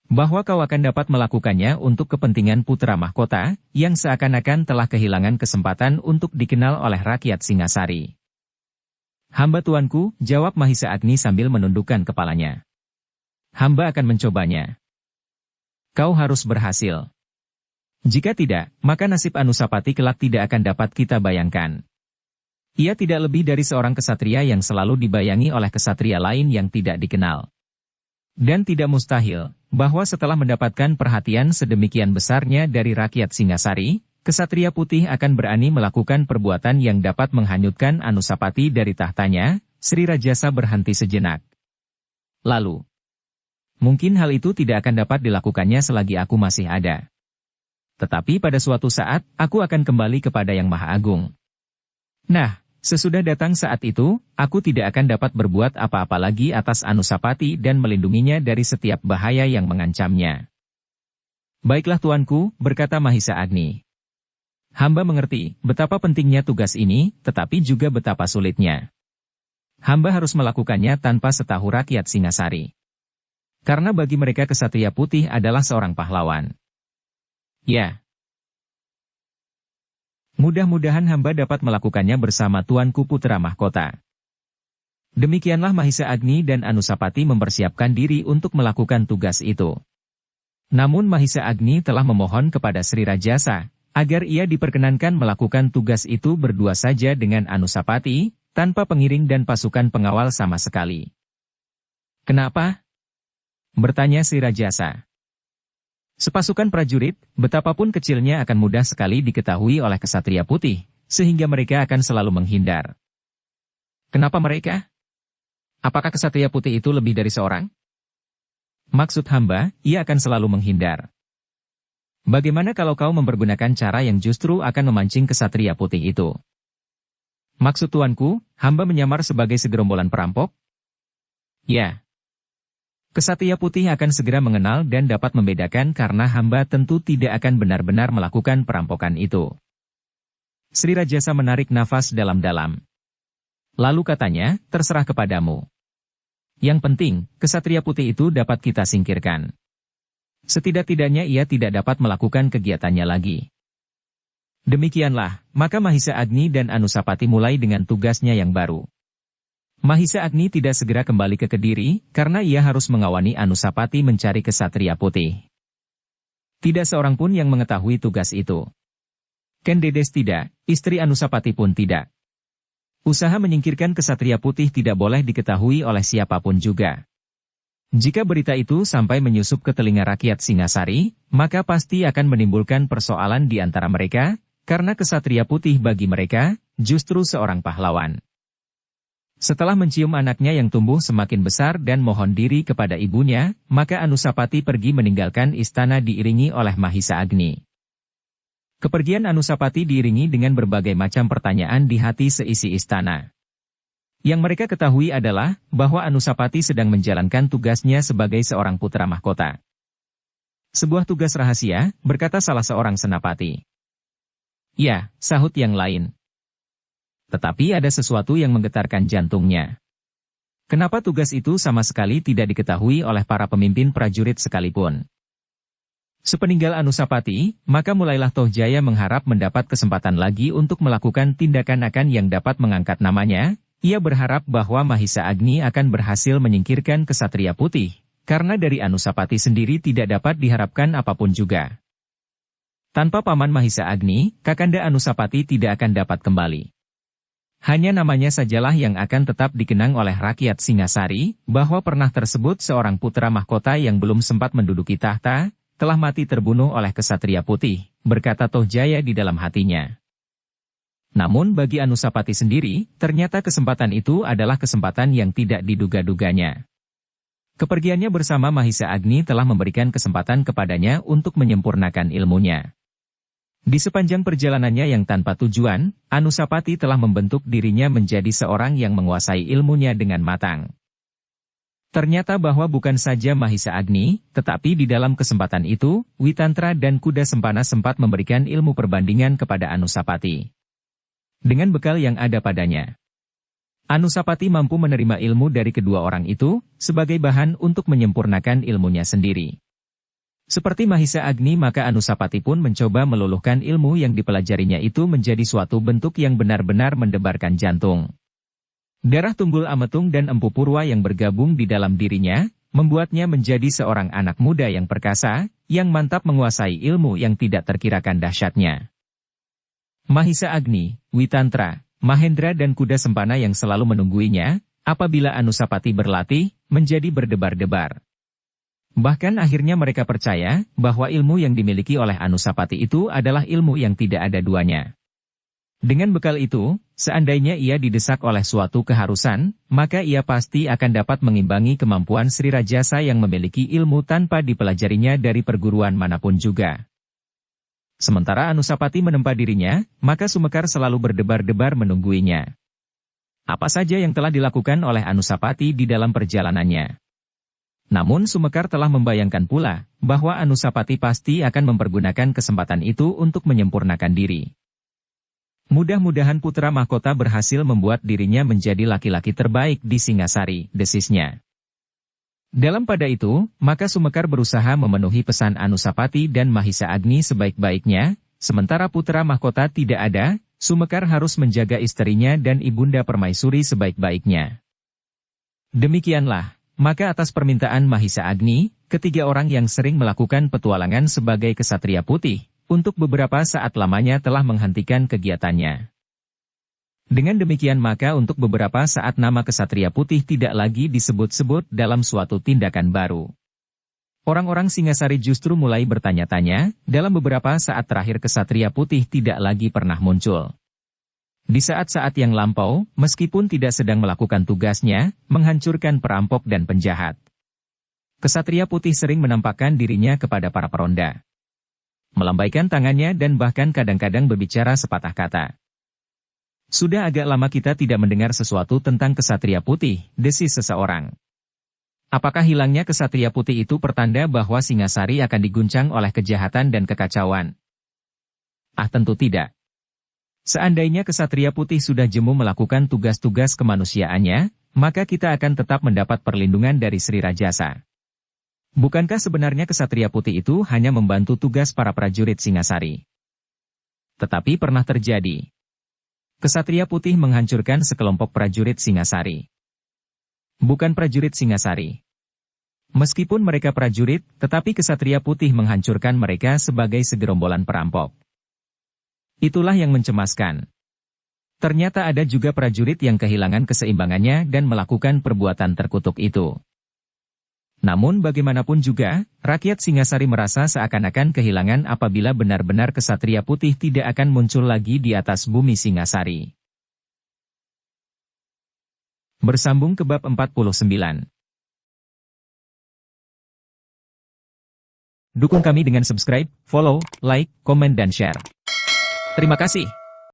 "bahwa kau akan dapat melakukannya untuk kepentingan putra mahkota, yang seakan-akan telah kehilangan kesempatan untuk dikenal oleh rakyat Singasari." "Hamba tuanku," jawab Mahisa Agni sambil menundukkan kepalanya. "Hamba akan mencobanya." "Kau harus berhasil. Jika tidak, maka nasib Anusapati kelak tidak akan dapat kita bayangkan. Ia tidak lebih dari seorang ksatria yang selalu dibayangi oleh ksatria lain yang tidak dikenal. Dan tidak mustahil, bahwa setelah mendapatkan perhatian sedemikian besarnya dari rakyat Singasari, Ksatria Putih akan berani melakukan perbuatan yang dapat menghanyutkan Anusapati dari tahtanya." Sri Rajasa berhenti sejenak. Lalu, Mungkin hal itu tidak akan dapat dilakukannya selagi aku masih ada. Tetapi pada suatu saat, aku akan kembali kepada Yang Maha Agung. Nah, sesudah datang saat itu, aku tidak akan dapat berbuat apa-apa lagi atas Anusapati dan melindunginya dari setiap bahaya yang mengancamnya. Baiklah tuanku, berkata Mahisa Agni. Hamba mengerti betapa pentingnya tugas ini, tetapi juga betapa sulitnya. Hamba harus melakukannya tanpa setahu rakyat Singasari. Karena bagi mereka Ksatria Putih adalah seorang pahlawan. Ya. Mudah-mudahan hamba dapat melakukannya bersama tuanku putra mahkota. Demikianlah Mahisa Agni dan Anusapati mempersiapkan diri untuk melakukan tugas itu. Namun Mahisa Agni telah memohon kepada Sri Rajasa, agar ia diperkenankan melakukan tugas itu berdua saja dengan Anusapati, tanpa pengiring dan pasukan pengawal sama sekali. Kenapa? Bertanya Sri Rajasa. Sepasukan prajurit, betapapun kecilnya akan mudah sekali diketahui oleh Ksatria Putih, sehingga mereka akan selalu menghindar. Kenapa mereka? Apakah Ksatria Putih itu lebih dari seorang? Maksud hamba, ia akan selalu menghindar. Bagaimana kalau kau mempergunakan cara yang justru akan memancing Ksatria Putih itu? Maksud tuanku, hamba menyamar sebagai segerombolan perampok? Ya. Ksatria Putih akan segera mengenal dan dapat membedakan karena hamba tentu tidak akan benar-benar melakukan perampokan itu. Sri Rajasa menarik nafas dalam-dalam. Lalu katanya, terserah kepadamu. Yang penting, Ksatria Putih itu dapat kita singkirkan. Setidak-tidaknya ia tidak dapat melakukan kegiatannya lagi. Demikianlah, maka Mahisa Agni dan Anusapati mulai dengan tugasnya yang baru. Mahisa Agni tidak segera kembali ke Kediri, karena ia harus mengawani Anusapati mencari Ksatria Putih. Tidak seorang pun yang mengetahui tugas itu. Ken Dedes tidak, istri Anusapati pun tidak. Usaha menyingkirkan Ksatria Putih tidak boleh diketahui oleh siapapun juga. Jika berita itu sampai menyusup ke telinga rakyat Singasari, maka pasti akan menimbulkan persoalan di antara mereka, karena Ksatria Putih bagi mereka, justru seorang pahlawan. Setelah mencium anaknya yang tumbuh semakin besar dan mohon diri kepada ibunya, maka Anusapati pergi meninggalkan istana diiringi oleh Mahisa Agni. Kepergian Anusapati diiringi dengan berbagai macam pertanyaan di hati seisi istana. Yang mereka ketahui adalah, bahwa Anusapati sedang menjalankan tugasnya sebagai seorang putra mahkota. Sebuah tugas rahasia, berkata salah seorang senapati. Ya, sahut yang lain. Tetapi ada sesuatu yang menggetarkan jantungnya. Kenapa tugas itu sama sekali tidak diketahui oleh para pemimpin prajurit sekalipun? Sepeninggal Anusapati, maka mulailah Tohjaya mengharap mendapat kesempatan lagi untuk melakukan tindakan yang dapat mengangkat namanya. Ia berharap bahwa Mahisa Agni akan berhasil menyingkirkan Ksatria Putih, karena dari Anusapati sendiri tidak dapat diharapkan apapun juga. Tanpa paman Mahisa Agni, Kakanda Anusapati tidak akan dapat kembali. Hanya namanya sajalah yang akan tetap dikenang oleh rakyat Singasari, bahwa pernah tersebut seorang putra mahkota yang belum sempat menduduki tahta, telah mati terbunuh oleh Ksatria Putih, berkata Tohjaya di dalam hatinya. Namun bagi Anusapati sendiri, ternyata kesempatan itu adalah kesempatan yang tidak diduga-duganya. Kepergiannya bersama Mahisa Agni telah memberikan kesempatan kepadanya untuk menyempurnakan ilmunya. Di sepanjang perjalanannya yang tanpa tujuan, Anusapati telah membentuk dirinya menjadi seorang yang menguasai ilmunya dengan matang. Ternyata bahwa bukan saja Mahisa Agni, tetapi di dalam kesempatan itu, Witantra dan Kuda Sempana sempat memberikan ilmu perbandingan kepada Anusapati. Dengan bekal yang ada padanya, Anusapati mampu menerima ilmu dari kedua orang itu, sebagai bahan untuk menyempurnakan ilmunya sendiri. Seperti Mahisa Agni maka Anusapati pun mencoba meluluhkan ilmu yang dipelajarinya itu menjadi suatu bentuk yang benar-benar mendebarkan jantung. Darah Tunggul Ametung dan Empu Purwa yang bergabung di dalam dirinya, membuatnya menjadi seorang anak muda yang perkasa, yang mantap menguasai ilmu yang tidak terkirakan dahsyatnya. Mahisa Agni, Witantra, Mahendra dan Kuda Sempana yang selalu menungguinya, apabila Anusapati berlatih, menjadi berdebar-debar. Bahkan akhirnya mereka percaya, bahwa ilmu yang dimiliki oleh Anusapati itu adalah ilmu yang tidak ada duanya. Dengan bekal itu, seandainya ia didesak oleh suatu keharusan, maka ia pasti akan dapat mengimbangi kemampuan Sri Rajasa yang memiliki ilmu tanpa dipelajarinya dari perguruan manapun juga. Sementara Anusapati menempa dirinya, maka Sumekar selalu berdebar-debar menungguinya. Apa saja yang telah dilakukan oleh Anusapati di dalam perjalanannya. Namun Sumekar telah membayangkan pula, bahwa Anusapati pasti akan mempergunakan kesempatan itu untuk menyempurnakan diri. Mudah-mudahan putra mahkota berhasil membuat dirinya menjadi laki-laki terbaik di Singasari, desisnya. Dalam pada itu, maka Sumekar berusaha memenuhi pesan Anusapati dan Mahisa Agni sebaik-baiknya, sementara putra mahkota tidak ada, Sumekar harus menjaga istrinya dan ibunda Permaisuri sebaik-baiknya. Demikianlah, maka atas permintaan Mahisa Agni, ketiga orang yang sering melakukan petualangan sebagai kesatria putih, untuk beberapa saat lamanya telah menghentikan kegiatannya. Dengan demikian maka untuk beberapa saat nama kesatria putih tidak lagi disebut-sebut dalam suatu tindakan baru. Orang-orang Singasari justru mulai bertanya-tanya, dalam beberapa saat terakhir kesatria putih tidak lagi pernah muncul. Di saat-saat yang lampau, meskipun tidak sedang melakukan tugasnya, menghancurkan perampok dan penjahat. Kesatria putih sering menampakkan dirinya kepada para peronda. Melambaikan tangannya dan bahkan kadang-kadang berbicara sepatah kata. Sudah agak lama kita tidak mendengar sesuatu tentang kesatria putih, desis seseorang. Apakah hilangnya kesatria putih itu pertanda bahwa Singasari akan diguncang oleh kejahatan dan kekacauan? Ah, tentu tidak. Seandainya kesatria putih sudah jemu melakukan tugas-tugas kemanusiaannya, maka kita akan tetap mendapat perlindungan dari Sri Rajasa. Bukankah sebenarnya kesatria putih itu hanya membantu tugas para prajurit Singasari? Tetapi pernah terjadi. Kesatria putih menghancurkan sekelompok prajurit Singasari. Bukan prajurit Singasari. Meskipun mereka prajurit, tetapi kesatria putih menghancurkan mereka sebagai segerombolan perampok. Itulah yang mencemaskan. Ternyata ada juga prajurit yang kehilangan keseimbangannya dan melakukan perbuatan terkutuk itu. Namun bagaimanapun juga, rakyat Singasari merasa seakan-akan kehilangan apabila benar-benar kesatria putih tidak akan muncul lagi di atas bumi Singasari. Bersambung ke bab 49. Dukung kami dengan subscribe, follow, like, komen dan share. Terima kasih.